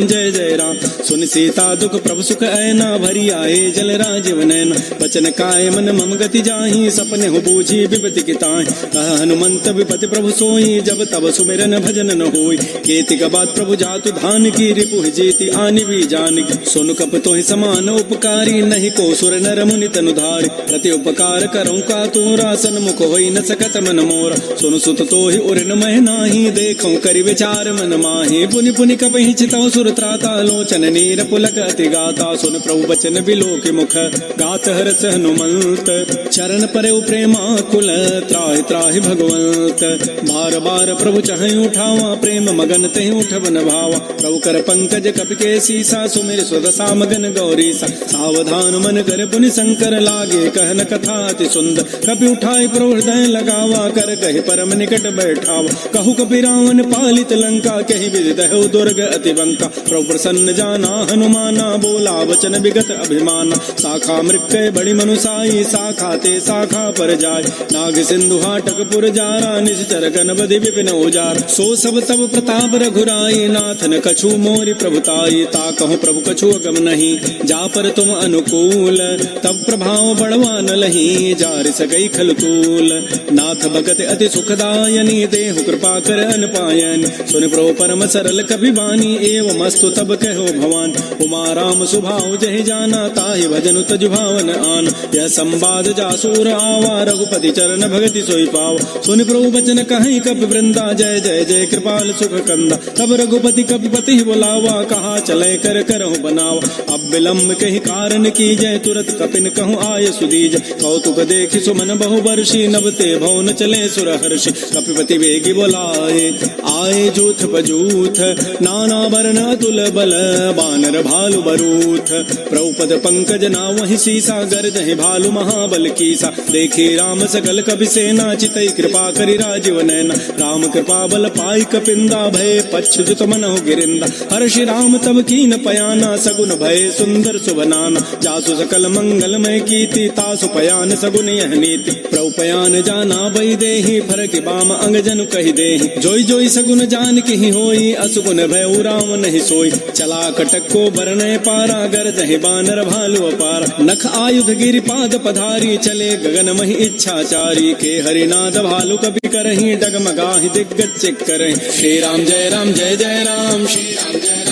जय जय राम सुन सीता दुख प्रभु सुख ऐना भरी आए जल राजीव नैना बचन काय मन मम गति जाहि सपने हो बूझी विपति की ताहि कह हनुमंत विपति प्रभु सोई जब तब सुमिरन भजन न होई केति का बात प्रभु जातु धान की रिपुह जीति हानि भी जान सुन कप तो ही समान उपकारी नहीं को सुर नर मुनि तनुधारी प्रति उपकार करऊं का तोरा सन्मुख होई न सकत मन मोरा सुन सुत तो ही उरन मह नाही देखऊं करि विचार मन माही पुनि पुनि कपहि चितौ सुर त्राता लोचन नीर पुलक अति गाता सुन प्रभु बचन बिलोक मुख गात हरस हनुमंत चरण परे प्रेमा कुल त्राहि त्राहि भगवंत बार बार प्रभु चहै उठावा प्रेम मगन तहि उठवन भावा प्रभु कर पंकज कपि के सीसा सुमिर स्वदसा मगन गौरी सा सावधान मन कर पुनि शंकर लागे कहन कथा अति सुंदर कपि उठाई प्रभु हृदय लगावा कर कहि परम निकट बैठावा कहु कपि रावण पालित लंका कहि विदहु दुर्ग अति बंका प्रभु प्रसन्न जाना हनुमाना बोला वचन विगत अभिमाना शाखा मृक्कय बड़ी मनुसाई शाखा ते शाखा पर जाय नाग सिंधु हाटक पुर जारा निश्चर गणपति विपिन उजार सो सब तब प्रताप रघुराई नाथन कछु मोरि प्रभुताई ता कहूँ प्रभु कछु अगम नहीं जा पर तुम अनुकूल तब प्रभाव बढ़वा न लही जार सकई खलतूल नाथ भगत अति सुखदायनी देहु कृपा कर अनपायन सुन प्रभु परम सरल कभी बानी एवं मस्तु तब कहो भवान उमा राम सुभाव जहि जाना ताहि भजन तज भावन आन यह संवाद जासूर आवा रघुपति चरण भगति सोई पाव सुन प्रभु बचन कहीं कप वृंदा जय जय जय कृपाल सुख कंदा तब रघुपति कपिपति बुलावा कहा चले कर करहु बनावा अब विलम्ब कहीं कारण की जय तुरत कपिन कहूँ आय सुदीज कौतुक देखि सुमन बहु वर्षी नबते भवन चले सुर हर्षि कपिपति वेगी बोलाए आए जूथ पजूथ नाना वर्ण अतुल बल बानर भालु बरूथ प्रभुपद पंकज ना वही सीसा गर्दहि भालु महाबल कीसा देखी राम सकल कपि सेना चितई कृपा करि राजीव नैना राम कृपा बल पाई कपिंदा भय पच्छ जुत मनहु गिरिंदा हर्षि राम तब कीन पयाना सगुन भय सुंदर सुभनाना जासु सकल मंगलमय कीति तासु पयान सगुन यह नीति प्रभु पयान जाना बई देहि फरक बाम अंग जनु कहि देहि जोई जोई सगुन जान की होई असुगुन भय राम नहीं सोई चला कटक को बरनय पारा गर्दहि बानर भालु अपारा नख आयुध गिरिपाद पधारी चले गगन महि इच्छाचारी के हरिनाद भालु कपि करहि डगमगाहि दिग्गज चिक करहि श्री राम जय जय राम श्री राम जय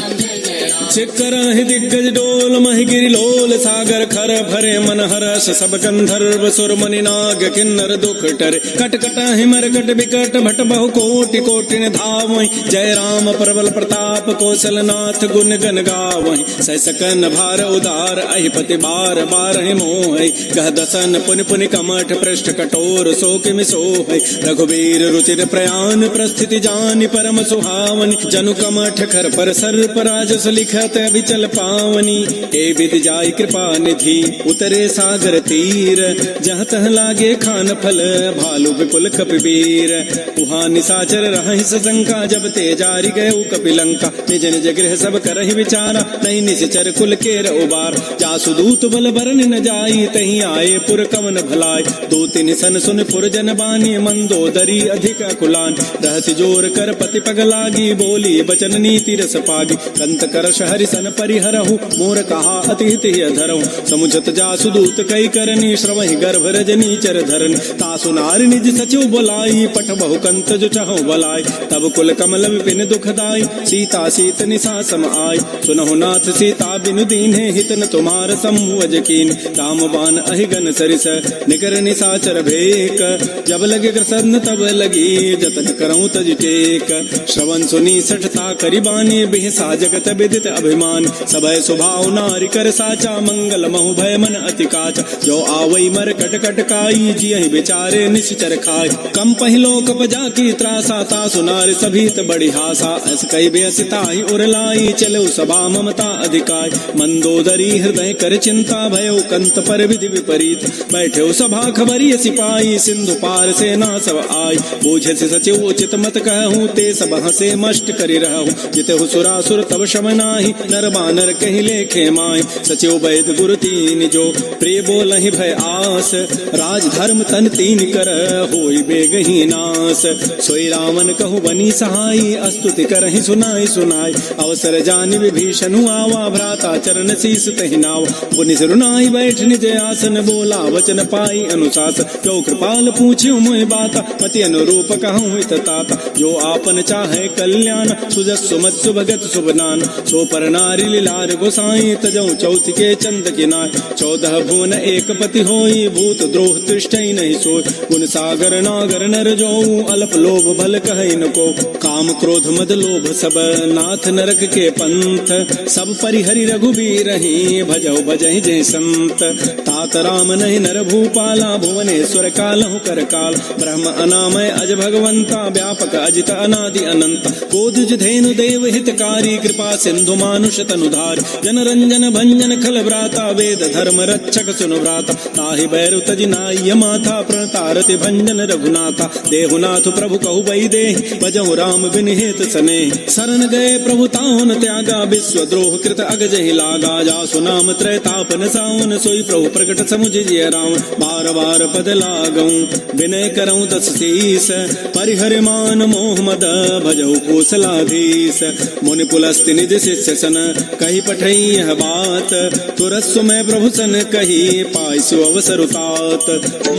चिक्करहि दिग्गज डोल महि गिरि लोल सागर खर भरे मन हरस सब गंधर्व सुर मुनि नाग किन्नर दुख टरे कट कट हिमरकट विकट भट बहु कोटि कोटि धावहि जय राम प्रबल प्रताप कौशल नाथ गुण गन गावहि सैसकन भार उदार अहिपति बार बार मोहि गह दसन पुनि पुनि कमठ पृष्ठ कठोर शोक मिसोहि रघुवीर रुचिर प्रयान प्रस्थिति जानि परम सुहावनि जनु कमठ खर पर सर्प राजस लिखत विचल पावनी ए विद जाय कृपा निधि उतरे सागर तीर जहाँ तह लागे खान फल भालु विपुल कपिवीर उहाँ निशाचर रहि सशंका जब ते जारी गए कपिलंका निज निज गृह सब करहि विचारा नहीं निश्चर कुल केर उबार जासु दूत बल बरन न जाई तही आए पुर कवन भलाय दो तीन सन सुन पुर जन बानी मंदोदरी अधिक कुलान रहसि जोर कर पति पग लागी बोली बचन नीति रस पागी कंत कर हरि सन परिहरहु मोर कहा अति हित धरहु समुझत जासु दूत कई करनी श्रवहि गर्भ रजनी चर धरनी तासु नारी निज सचिव बोलाई पठ बहु कंत जो चहु बलाई तब कुल कमल विपिन दुखदाई सीता सीत निशा सम आई सुनहु नाथ सीता बिनु दीन्हे हित न तुम्हार समूह कीन राम बान अहिगन सरिस निकर निशाचर भेक जब लगे कृष्ण तब लगी जतन करऊं तज टेक श्रवण सुनी सठता करिबानी बिहसा जगत विदित अभिमान सबय स्वभाव नारी कर साचा मंगल महु भय मन अति काचा जो आवई मर कट कट काई जियहि बेचारे निश्चर खाय कम पहिलो कपजा की त्रासा तासु नारी सभीत बड़ी हासा अस कई बेसिताहि उरलाई चलो सभा ममता अधिकाय मंदोदरी हृदय कर चिंता भयो कंत पर विधि विपरीत बैठे सभा खबरी सिपाही सिंधु पार सेना सब आई बूझे से सचिव उचित मत कहूँ ते सब हसे मष्ट करी रहूँ जिते सुरासुर तब शमनाहि नर बानर कहि लेखे माय सचिव वैद गुरु तीन जो प्रिय बोलहि भय आस राज धर्म तन तीन कर होई बेगहि नास सोई रावण कहु बनी सहाई अस्तुति करहि सुनाई सुनाई अवसर जानि विभीषण आवा भ्राता चरण शीस तहि नावा पुनि सिरुनाई बैठ निज आसन बोला वचन पाई अनुशासन जो कृपाल पूछ्यो मोहि बाता मति अनुरूप रूप कहूँ हित ताता। जो आपन चाहे कल्याण सुजस सुमत सुभगत शुभनान। सो पर नारी लीलार गोसाई तजऊ चौथ के चंद किनाय। 14 भुवन एक पति होई भूत द्रोह तिष्ठई नहीं सोय। गुण सागर नागर नर जो अल्प लोभ भल कहै न को। काम क्रोध मद लोभ सब नाथ नरक के पंथ। सब परिहरि रघुबीर ही भजौ भजहि जय संत। तात राम नहीं नर भूपाला भुवनेश्वर कालहु कर काल। ब्रह्म अनामय अज भगवंता व्यापक अजित अनादि अनंत। कोदुज धेनु देव हितकारी कृपा सिंधु मानुष तनुधार। जन रंजन भंजन खल व्राता वेद धर्म रक्षक सुनु व्राता। ताहि बैरु तजि नाय माथा प्रणतारति भंजन रघुनाथा। देहुनाथ प्रभु कहु बई देहि भजहु राम बिन हेत सने। शरण गए प्रभु ताहुन त्यागा विश्व द्रोह कृत अगजहि लागा। जासु नाम त्रैतापन सावन सोई प्रभु प्रकट समुझ जिय राम। बार बार पद लागऊं विनय करऊं दस शीस। परिहर मान मोह मद भजहु कौशलाधीश। मुनि पुलस्त्य निज शिष्य सन कही पठई यह बात। तुरस्व में प्रभु सन कही पाइसु अवसर तात।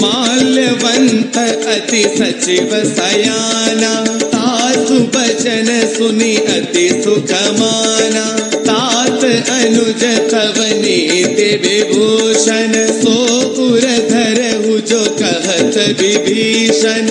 माल्यवंत अति सचिव सयाना। तासु बचन सुनि अति सुख माना। तात अनुज तव नीति विभूषण। सो उर धरहु जो कहत विभीषण।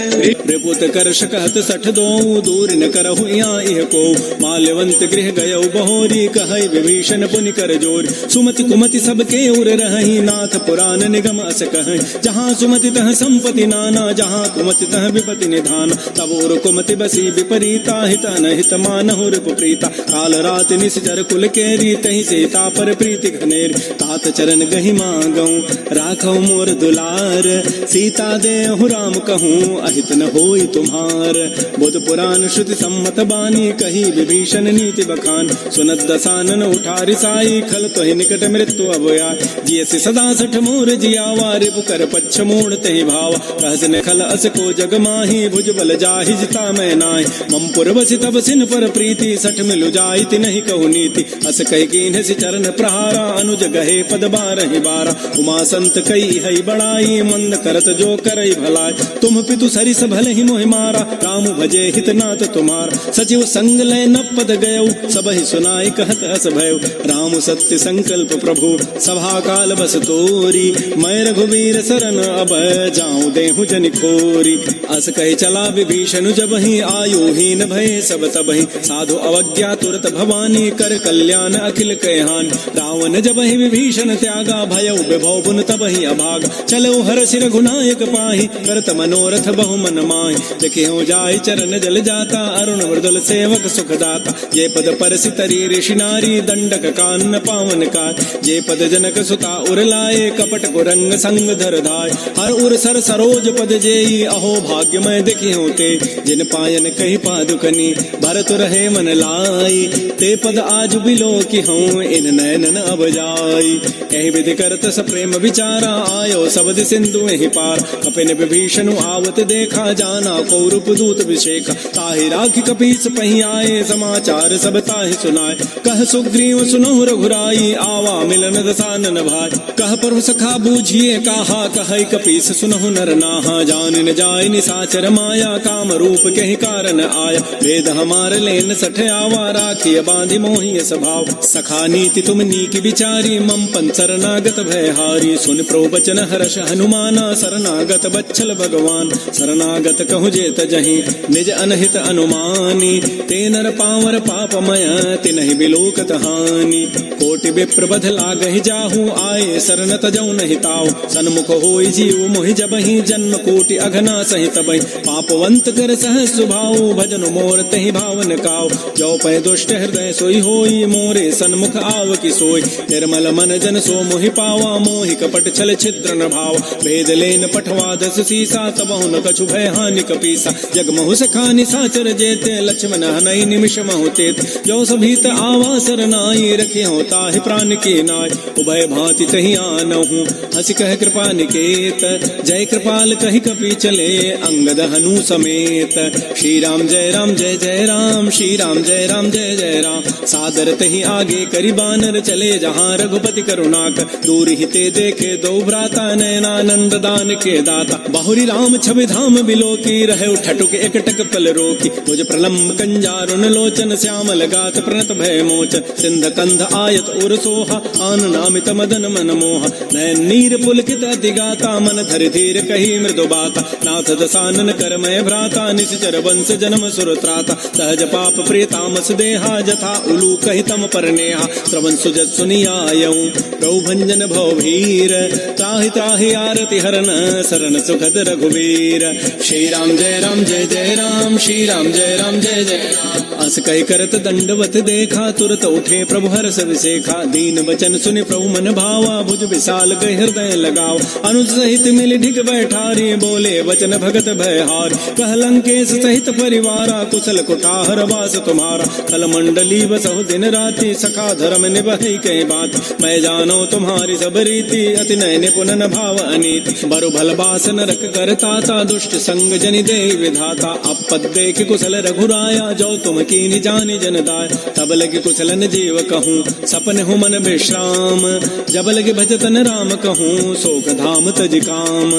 रिपुत कर्ष कहत 62 दूर न करहु यहाँ इह को। माल्यवंत गृह गयौ बहोरी कहै विभीषण पुनि कर जोर। सुमति कुमति सबके उर रहहि नाथ पुराण निगम अस कहै। जहाँ सुमति तह संपत्ति नाना जहाँ कुमति तह विपति निधान। तब उर कुमति बसी विपरीता हित अनहित मानहु रिपु प्रीता। काल रात निश्चर कुल केरी तहि सीता पर प्रीति घनेर। तात चरण गहि मांगऊ राखौ मोर दुलार। सीता देहु राम कहूँ अहित न होई तुम्हार। बुध पुराण श्रुति सम्मत बानी कही विभीषण नीति बखान। सुनत दसानन उठा रिसाई खल तोहि निकट मृत्यु अभया। जियसि सदा सठ मोर जियावा रिपु कर पच्छ मोड़ तहि भावा। कहस न खल अस को जग माही भुज बल जाहि जिता मैं नाहि। मम पुर बसि तब सिन पर प्रीति सठ मिलु जाइत नहीं कहु नीति। अस कहि कीन्ह सि चरण प्रहारा अनुज गहे पद बारहि बारा। उमा संत कई है बड़ाई मंद करत जो करई भलाई। तुम पितु सरिस भले ही मोहि मारा। राम भजे हित नाथ तुम्हारा। सचिव संग लय न पद गयौ सबहि सुनाई कहत हस भयउ। राम सत्य संकल्प प्रभु सभा काल बस तोरी। मैं रघुबीर शरण अब जाऊं देहु जनि खोरी। अस कहे चला विभीषण जबहि आयु हीन भय सब तबहि। साधु अवज्ञा तुरत भवानी कर कल्याण अखिल कहान। रावण जबहि विभीषण त्यागा भयउ विभव पुन तबहि अभागा। चलो हरषि रघुनायक पाहि करत मनोरथ बहु मन माहि। देखियो जाय चरण जल जाता अरुण मृदुल सेवक सुखदाता। ये पद परसि तरी ऋषि नारी दंडक कान पावन कार। जे पद जनक सुता उर लाए कपट कुरंग संग धर धाय। हर उर सर सरोज पद जेई अहो भाग्य मैं देखियो ते। जिन पायन कही पादुकनी भरत रहे मन लाई। ते पद आज बिलो की हूँ इन नयनन अब जाई। एहि विधि करत स प्रेम विचारा आयो सबद सिंधु एहि पार। कपिन विभीषण आवत देखा जाना कौरूप दूत विशेखा। ताहि राखि कपीस पही आए समाचार सब ताहि सुनाए। कह सुग्रीव सुनहु रघुराई आवा मिलन दसानन भाई। कह प्रभु सखा बूझिए काहा कहै कपीस सुनहु नर नाहा। जान न जाय निसाचर माया काम रूप के कारण आया। वेद हमार लेन सठ आवा राखिय बांधि मोहि स्वभाव। सखा नीति तुम नीकी विचारी मम पन शरणागत भयहारी। सुन प्रभु बचन हर्ष हनुमाना शरणागत बच्छल भगवान। शरणागत कहु जेत जहि निज अनहित अनुमानी। ते नर पावर पापमय तिनहि बिलोकत हानि। कोटि विप्र बध लागहि जाहु आए शरण तजौ नहीं ताऊ। सन्मुख होई जीव मोहि जबहि जन्म कोटि अघना सहि तबहि। पापवंत कर सहज स्वभाव भजन मोर तहि भावन काऊ। जो पै दुष्ट हृदय सोई होई मोरे सन्मुख आव की सोई। निर्मल मन जन सो मोहि पावा मोहि कपट छल छिद्र न भाव। भेद लेन पठवा दस सीसा तबहु न कछु भय हानि कपीसा। जग महु सखानि साचर जेते लक्ष्मण हनई निमिष महु तेत। जो सभीत आवा सरनाई रखियो ताहि प्राण की नाय। उभय भांति तहि आनहु हंस कह कृपा निकेत। जय कृपाल कहि कपि चले अंगद हनु समेत। श्री राम जय जय राम श्री राम जय जय राम। सादर तहि आगे करि बानर चले जहाँ रघुपति करुणाकर। दूर ही ते देखे दो भ्राता नयनानंद दान के दाता। बहुरी राम छवि धाम बिलो लोकी रहे उठटुक एकटक पल रोकी मुझ प्रलम्ब कंजारुन लोचन श्यामल गात प्रणत भय मोचन सिंध कंध आयत उर सोहा आन नामित मदन मन मोहा नयन नीर पुलकित अति गाता मन धरि धीर कही मृदु बाता नाथ दसानन करमय भ्राता निश्चर वंश जन्म सुर त्राता सहज पाप प्रियतामस देहा जथा उलू कहितम परनेहा श्रवण सुजत सुनियायऊं प्रभु भंजन भव भीर त्राहि त्राहि आरति हरन शरण सुखद रघुवीर श्री राम जय राम श्री राम जय जय राम। अस कह करत दंडवत देखा तुरत उठे प्रभु हर्ष विसेखा दीन वचन सुनि प्रभु मन भावा भुज विशाल गए हृदय लगाओ अनुज सहित मिल ढिग बैठारी बोले वचन भगत भयहार कह लंकेश सहित परिवारा कुशल कुठार वास तुम्हारा कल मंडली बसहु दिन राति सखा धर्म निभई कई बात मैं जानो तुम्हारी सब रीति अति नय निपुण न भाव अनीति बरु भल बास नरक करताता दुष्ट संग जनि दे विधाता अपद देख कुशल रघुराया जो तुम कीनि जानि जनदाय तब लगे कुशलन जीव कहूँ सपन हूँ मन विश्राम जब लगे भजतन राम कहूँ शोक धाम तज काम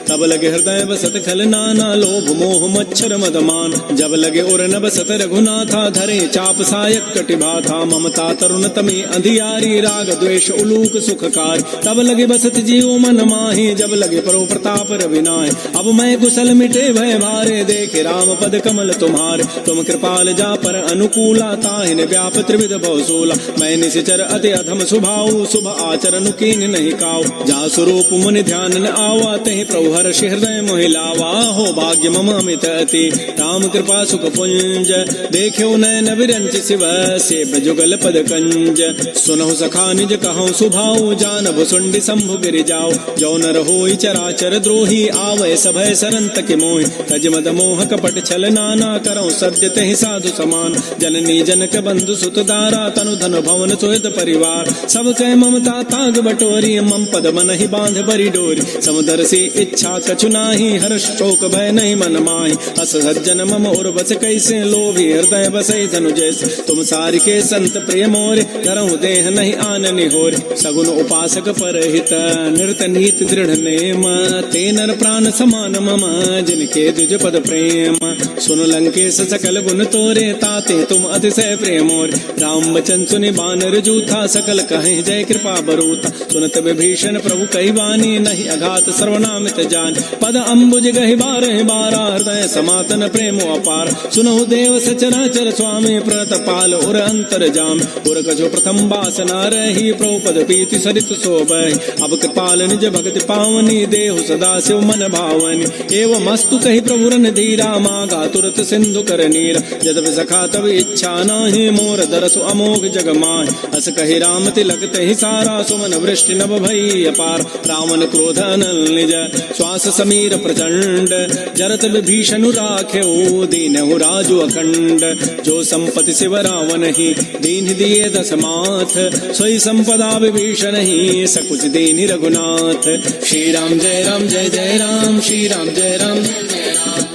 तब लगे हृदय बसत खल नाना लोभ मोह मच्छर मदमान जब लगे उर न बसत रघुनाथा धरे चाप सायक कटिभाथा ममता तरुण तमे अंधियारी राग द्वेष उलूक सुखकार तब लगे बसत जीव मन माही जब लगे परो प्रताप रविनाय अब मैं कुशल मिटे भय भारे देखे राम पद कमल तुम्हारे तुम कृपाल जा पर अनुकूला ताहिन व्याप त्रिविध बहुसूला मैं निश्चर अति अधम स्वभाव शुभ आचरण कीन नहीं काऊ जा स्वरूप मुनि ध्यान न आवा तहि प्रभु हर्ष हृदय मोहिलावा हो भाग्य मम अमित अति राम कृपा सुख पुंज देख्यो नयन विरंच शिव सेव जुगल पद कंज सुनहु सखा निज कहूँ सुभाऊ जान भुसुंडी शंभु गिरि जाओ जो न रहोई चराचर द्रोही आवय सभय सरंत के मोहि तज मद मोह कपट छल नाना करौ सद्य तहि साधु समान जननी जनक बंधु सुत दारा तनु धन भवन सुहृद परिवार सब कह ममता ताग बटोरी मम पद मन ही बांध बरी डोरी समुदर से इच्छा कछु नाही हर्ष शोक भय नहीं मन माही अस सज्जन मम और बस कैसे लोभी हृदय बसई धनु जैसे तुम सारि के संत प्रिय मोरे करहु देह नहीं आननि होरे सगुन उपासक परहित निरत नीत दृढ़ नेम ते नर प्राण समान मम जिनके द्विज पद प्रेम सुन लंकेश सकल गुण तोरे ताते तुम अतिशय प्रेम मोरे राम वचन सुनि बानर जूथा सकल कहे जय कृपा बरूता सुनत विभीषण प्रभु कही वाणी नहीं अघात सर्वनामित जान पद अम्बुज गहि बारह बारा हृदय समातन प्रेम अपार सुनहु देव सचराचर स्वामी प्रणत पाल उर अंतर जाम उर कछो प्रथम वासना रही प्रभुपद पीति सरित शोभहि अब कृपाल निज भक्ति पावनी देहु सदा शिव मन भावनी एवं मस्तु कही प्रभु रन धीरा मागा तुरत सिंधु कर नीरा यद्यपि सखा तब इच्छा नाही मोर दरसु अमोघ जग माहि अस कही राम तिलक तहि सारा सुमन वृष्टि नभ भई अपार रावण क्रोध अनल निज श्वास समीर प्रचंड जरत विभीषण राख्यो दीनहु राजु अखंड जो संपत्ति शिव रावण ही दीन दिए दस माथ सोई संपदा विभीषण ही सकुच दीन रघुनाथ श्री राम जय राम श्री राम जय राम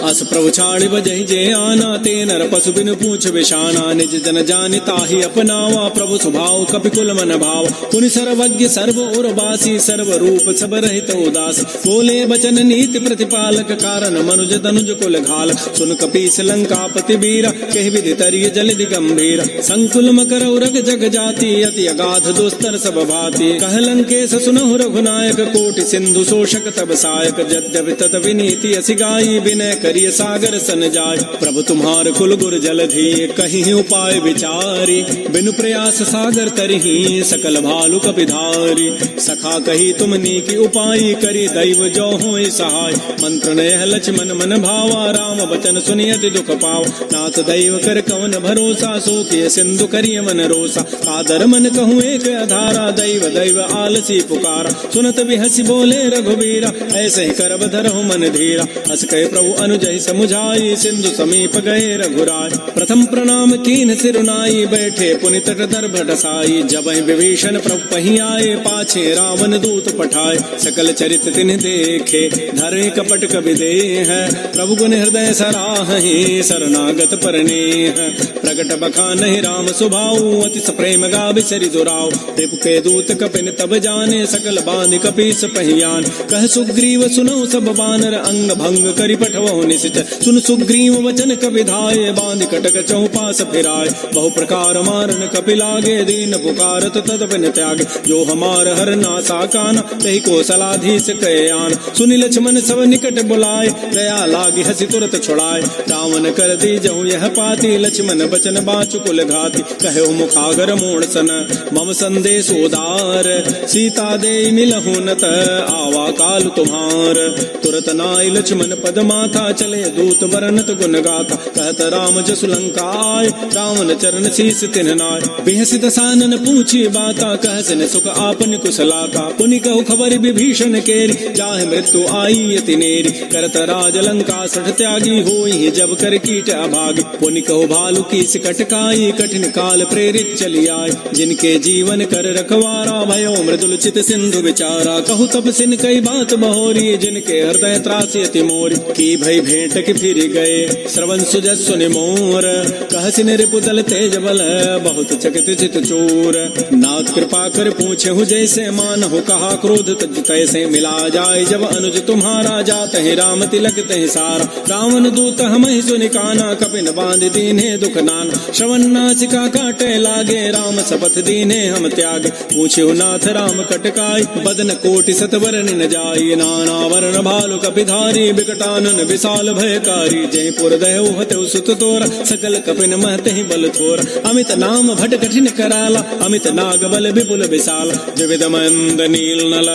अस प्रभु छाड़ि बजहि जे आना ते नर पशु बिनु पूछ विषाना निज जन जानि ताहि अपनावा प्रभु स्वभाव कपिकुल मन भाव पुनि सर्वज्ञ सर्व उर्वासी सर्व रूप सब रहित उदास बोले बचन नीति प्रतिपालक कारण मनुज तनुज कुल घाल सुन कपीस लंकापति वीरा कहि विधि तरिय जलधि गंभीर संकुल मकर उरग जग जाति अति अगाध दुस्तर सब भाति कह लंकेश सुनहु रघुनायक कोटि सिंधु शोषक तब सायक यद्यपि तत विनीति असि गाई विनय करिय सागर सन जाय प्रभु तुम्हार कुल गुर जलधि कहीं उपाय विचारी बिनु प्रयास सागर तरही सकल भालु कपिधारी सखा कही तुम नीकी उपाय करी दैव जो होय सहाय मंत्र नयह लक्ष्मण मन भावा राम वचन सुनियति दुख पाव नाथ दैव कर कवन भरोसा सोखिय सिंधु करिय मन रोसा कादर मन कहूँ एक अधारा दैव दैव आलसी पुकारा सुनत बिहसी बोले रघुवीरा ऐसे ही करब धरहु मन धीरा हस कहे प्रभु अनुजहि समुझाई सिंधु समीप गए रघुराय प्रथम प्रणाम कीन सिरुनाई बैठे पुनि तट दर्भ ढसाई जब विभीषण प्रभु पही आए पाछे रावण दूत पठाए सकल चरित तिन्ह देखे धरे कपट कवि देह प्रभु गुण हृदय सराहि शरणागत परनेह प्रगट बखानहि राम सुभाऊ अति प्रेम गावि सरि दुराव रिपु के दूत कपिन तब जाने सकल बांध कपीस पहियान कह सुग्रीव सुनो सब बानर अंग भंग भंग करि पठवहु निशिच सुन सुग्रीव वचन कपिधाय बांध कटक चौपास फिराय बहु प्रकार मारन कपि लागे दीन पुकारत तदपिन त्यागे जो हमार हर नासा काना तहि कौशलाधीश कहे आन सुनि लक्ष्मण सब निकट बुलाए दया लागी हसी तुरत छुड़ाए रावण कर दी जहु यह पाती लक्ष्मण बचन बाचु कुल घाती कहे मुखागर मोड़ सन मम संदेश उदार सीता दे मिलहु नत आवा काल तुम्हार तुरत नाय लक्ष्मण पद माथा चले दूत वर्णत गुण गाथा कहत राम जसु लंका आय रावण चरण शीस तिन्ह नाय बेहसी दसानन पूछी बाता कहसन सुख आपन कुशलाता पुनि कहु खबर विभीषण केरी जाहि मृत्यु आई यति नेरी करत राज लंका सठ त्यागी होई जब कर कीट अभागी पुनि कहु भालु की सिकट काई कठिन काल प्रेरित चली आय जिनके जीवन कर रखवारा भयो मृदुल चित सिंधु विचारा कहु तपसिन कई बात बहोरी जिनके हृदय त्रासी अति मोरी की भई भेंट के फिर गए श्रवण सुजस सुनि मोर कहसिन रिपुदल तेज बल बहुत चकित चित चोर नाथ कृपा कर पूछे हु जैसे मानहु कहा क्रोध तैसे मिला जाए जब अनुज तुम्हारा जात है राम तिलक तहि सारा रावण दूत हम ही सुनि काना कपिन बांध दीने दुख नाना श्रवण नासिका काटे लागे राम शपथ दीने हम त्यागे पूछे नाथ राम कटकाई बदन कोटि सतवरण न जाई नाना वर्ण भालु कपिधारी विकटानन विशाल भयकारी जयपुर दहु हतु सुत तोरा सकल कपिन महते ही बल थोर अमित नाम भट कठिन कराला अमित नाग बल विपुल विशाल विविध मंद नील नल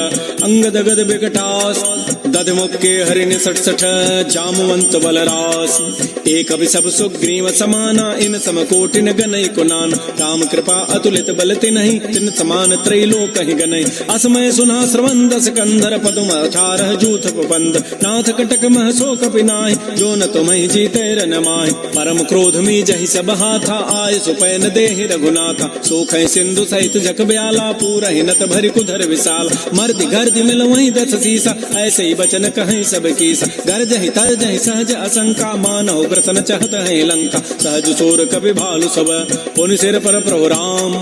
अंगद गद विकटास दध मुक्के हरिण सठ सठ जामवंत बलरास एक सब सुग्रीव समाना इन सम कोटिन गनई कुनान राम कृपा अतुलित बलति नहीं तिन समान त्रैलोक ही गनई असमय सुना श्रवण दस कंधर पदुम अठारह जूथ प्रबंध नाथ कटक मह सो कपि नाहि जो न तुम्हि जीते रन माहि परम क्रोध मी जहि सब हाथा आय सुपैन देहि रघुनाथा सोख सिंधु सहित जक ब्याला पूरा ही नत भरि कुधर विशाल मर्दि गर्दि मिल वही दस सीसा ऐसे ही बचन कहीं सब कीसा गर्ज ही तरज ही सहज असंका मानहु ग्रसन चहत है लंका सहज चोर कपि भालु सब पुनि सिर पर प्रभु राम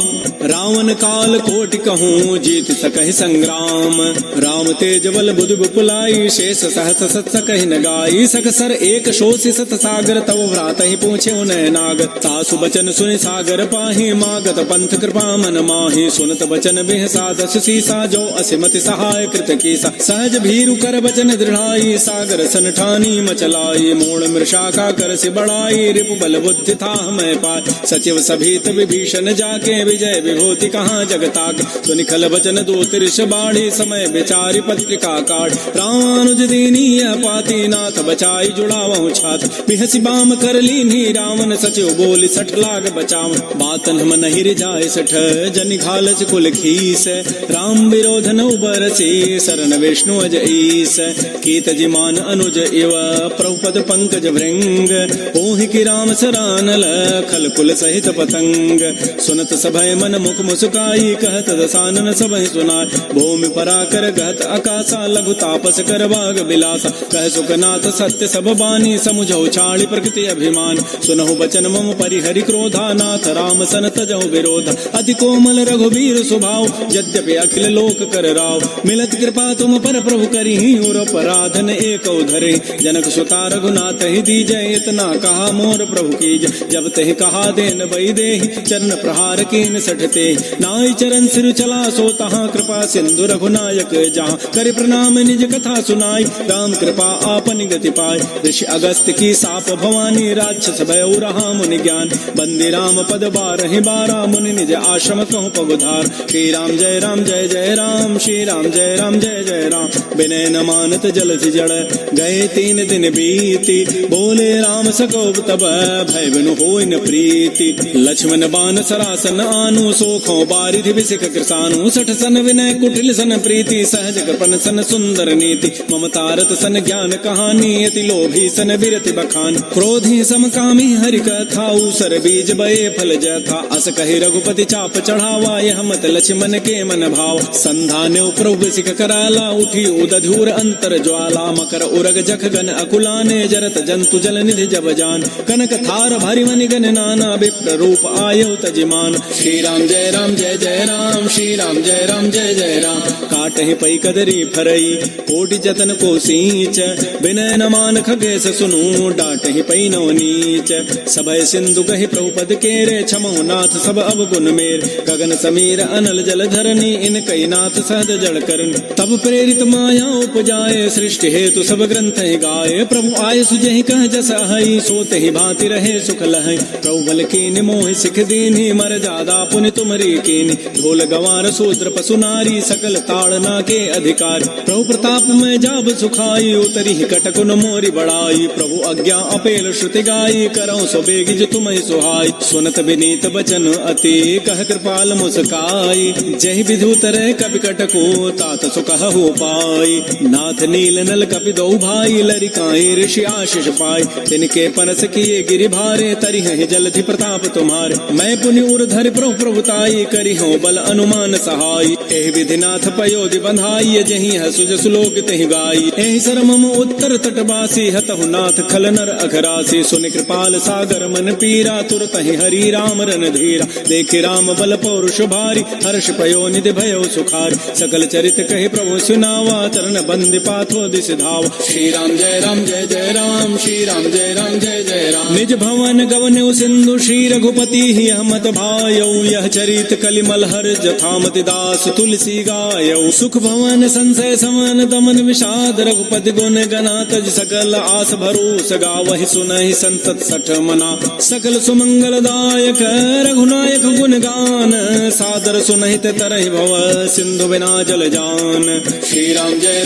रावण काल कोटि कहूँ जीत सकहि संग्राम राम तेज बल बुधि बुपुलाई शेष सहस सत सकहि न गाई सकसर एक शोषि सत सागर तव भ्रात ही पूछे उनय नाग तासु बचन सुनि सागर पाहि मागत पंथ कृपा मन माहि सुनत बचन बिहसा दस सीसा जो असिमति सहाय कृत कीसा सहज भीरु कर बचन दृढ़ाई सागर सन ठानी मचलाई मूल मृषा का कर से बढ़ाई रिपु बल बुद्धि था मैं पाय सचिव सभीत विभीषण जाके विजय विभूति कहाँ जगताक सुनिखल बचन दो तिरष बाढ़ी समय विचारी पत्रिका काट रामानुज दीनी पाती नाथ बचाई जुड़ावहु छात बिहसी बाम कर लीनी रावण सचिव बोली सठ लाग बचाव बातन हम नहीं रिजाए सठ जनि घालस कुल खीस राम विरोधन उबरसी शरण विष्णु अज ईस कीत जिमान अनुज इव प्रभुपद पंकज भृंग ओहि की राम सरानल खल कुल सहित पतंग सुनत सभय मन मुख मुस्काई कहत दसानन सबहि सुनाय भूमि पराकर गहत आकाशा लघु तापस कर बाग बिलासा कह सुखनाथ सत्य सब बानी समुझौ छाड़ी प्रकृति अभिमान सुनहु बचन मम परिहरि क्रोधा नाथ राम सन तजहु विरोध अति कोमल रघुवीर स्वभाव यद्यपि अखिल लोक कर राव मिलत कृपा तुम पर प्रभु करी और अपराधन एक धरे जनक सुता रघुनाथ ही दीजय इतना कहा मोर प्रभु की जब तह कहा देन बई दे चरण प्रहार कीन सठते नाई चरण सिर चला सो तहाँ कृपा सिंधु रघुनायक जहाँ कर प्रणाम निज कथा सुनाई राम कृपा आपन गति पाय ऋषि अगस्त की साप भवानी राक्षस भय रहा मुनि ज्ञान बंदी राम पद बारह मुनि निज आश्रम कहूँ पगुधार श्री राम जय जय राम श्री राम जय जय राम विनय न मानत जलधि जड़ गए 3 दिन बीती बोले राम सको तब भय बिनु होय न प्रीति लक्ष्मण बान सरासन आनु सोखो बारिधि विसिक कृसानु सठ सन विनय कुटिल सन प्रीति सहज कृपन सन सुंदर नीति ममतारत सन ज्ञान कहानी अति लोभी सन विरति बखान क्रोधी समकामी हरि कथा उसर बीज बये फल जथा अस कहि रघुपति चाप चढ़ावा यह मत लक्ष्मण के मन भाव संधाने प्रभु सिख कराला उठी उदधूर अंतर ज्वाला मकर उरग जख गन अकुलाने जरत जंतु जल निधि विधि जब जान, कनक थार भरि मनि गण नाना विप्र रूप आयो तजिमान। श्री राम जय राम जय जय राम, श्री राम जय राम जय जय राम। काटहि पै कदरी फरई कोटि जतन को सींच, विनय न मान खगेश सुनू डांटहि पै नव नीच। सभय सिंधु कहि प्रभुपद केरे, क्षमो नाथ सब अवगुण मेर। गगन समीर अनल जल धरनी, इन कई नाथ सहज जड़ करन। तब प्रेरित माया उपजाए, सृष्टि हेतु सब ग्रंथ गाये। प्रभु आय सुजहि कह जस अहै, सोते ही भांति रहे सुख लहै। प्रभु बल कीन मोहि सिख दीन्हि, मर जादा पुनि तुमरी कीन्हि। ढोल गंवार शूद्र पशु नारी, सकल ताड़ना के अधिकार। प्रभु प्रताप में जाब सुखाई, उतरी कटकुन मोरी बड़ाई। प्रभु आज्ञा अपेल श्रुति गाई, करौ सो बेगी जो तुम्हें सुहाई। सुनत विनीत बचन अति, कह कृपाल मुस्काई। जहि विधु तरह कपि कटको, तात सुकह हो पाई। नाथ नील नल कपि दो भाई, लरिकाए ऋषि आशीष पाए। तिनके परस किए गिरि भारे, तरि हैं जलधि प्रताप तुम्हारे। मैं पुनि उर्धरि प्रभु प्रभुताई, करि हो बल अनुमान सहाय। एहि विधि नाथ पयोधि बंधाई, जहि हसु जसु लोक तहि गाई। एहि सरमम उत्तर तटवासी, हतहु नाथ खल नर अघरासी। सुनि कृपाल सागर मन पीरा, तुरत ही हरि राम रन धीरा। देखे राम बल पौरुष भारी, हर्ष पयो निधि भयो सुखारी। सकल चरित कहे प्रभु सुनावा, चरण बंद पाथो दिस धावा। श्री राम जय राम जय जय राम, श्री राम जय राम जय जय राम। निज भवन गवन्यु सिंधु, श्री रघुपति ही हमत भायौ। यह चरित कलिमल हर जथामति दास तुलसी गायौ। सुख भवन संशय समन दमन विषाद, रघुपति गुण गना तज सकल आस भरोस गावहि। सुनहि संतत सठ मना, सकल सुमंगल दायक रघुनायक गुण गान। सादर सुनहित तरहि भव, सिंधु बिना जल जान। श्री राम जय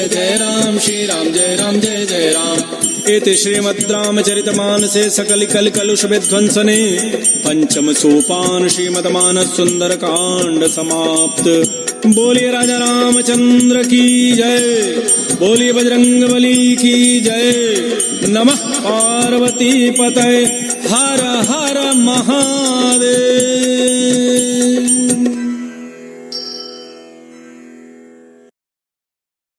जय राम, श्री राम जय जय राम। इति श्रीमद् रामचरितमानसे सकल कल कलुष विध्वंसने, पंचम सोपान श्रीमद् मानस सुंदर कांड समाप्त। बोलिए राजा रामचंद्र की जय, बोलिए बजरंग बली की जय। नमः पार्वती पतये, हर हर महादेव।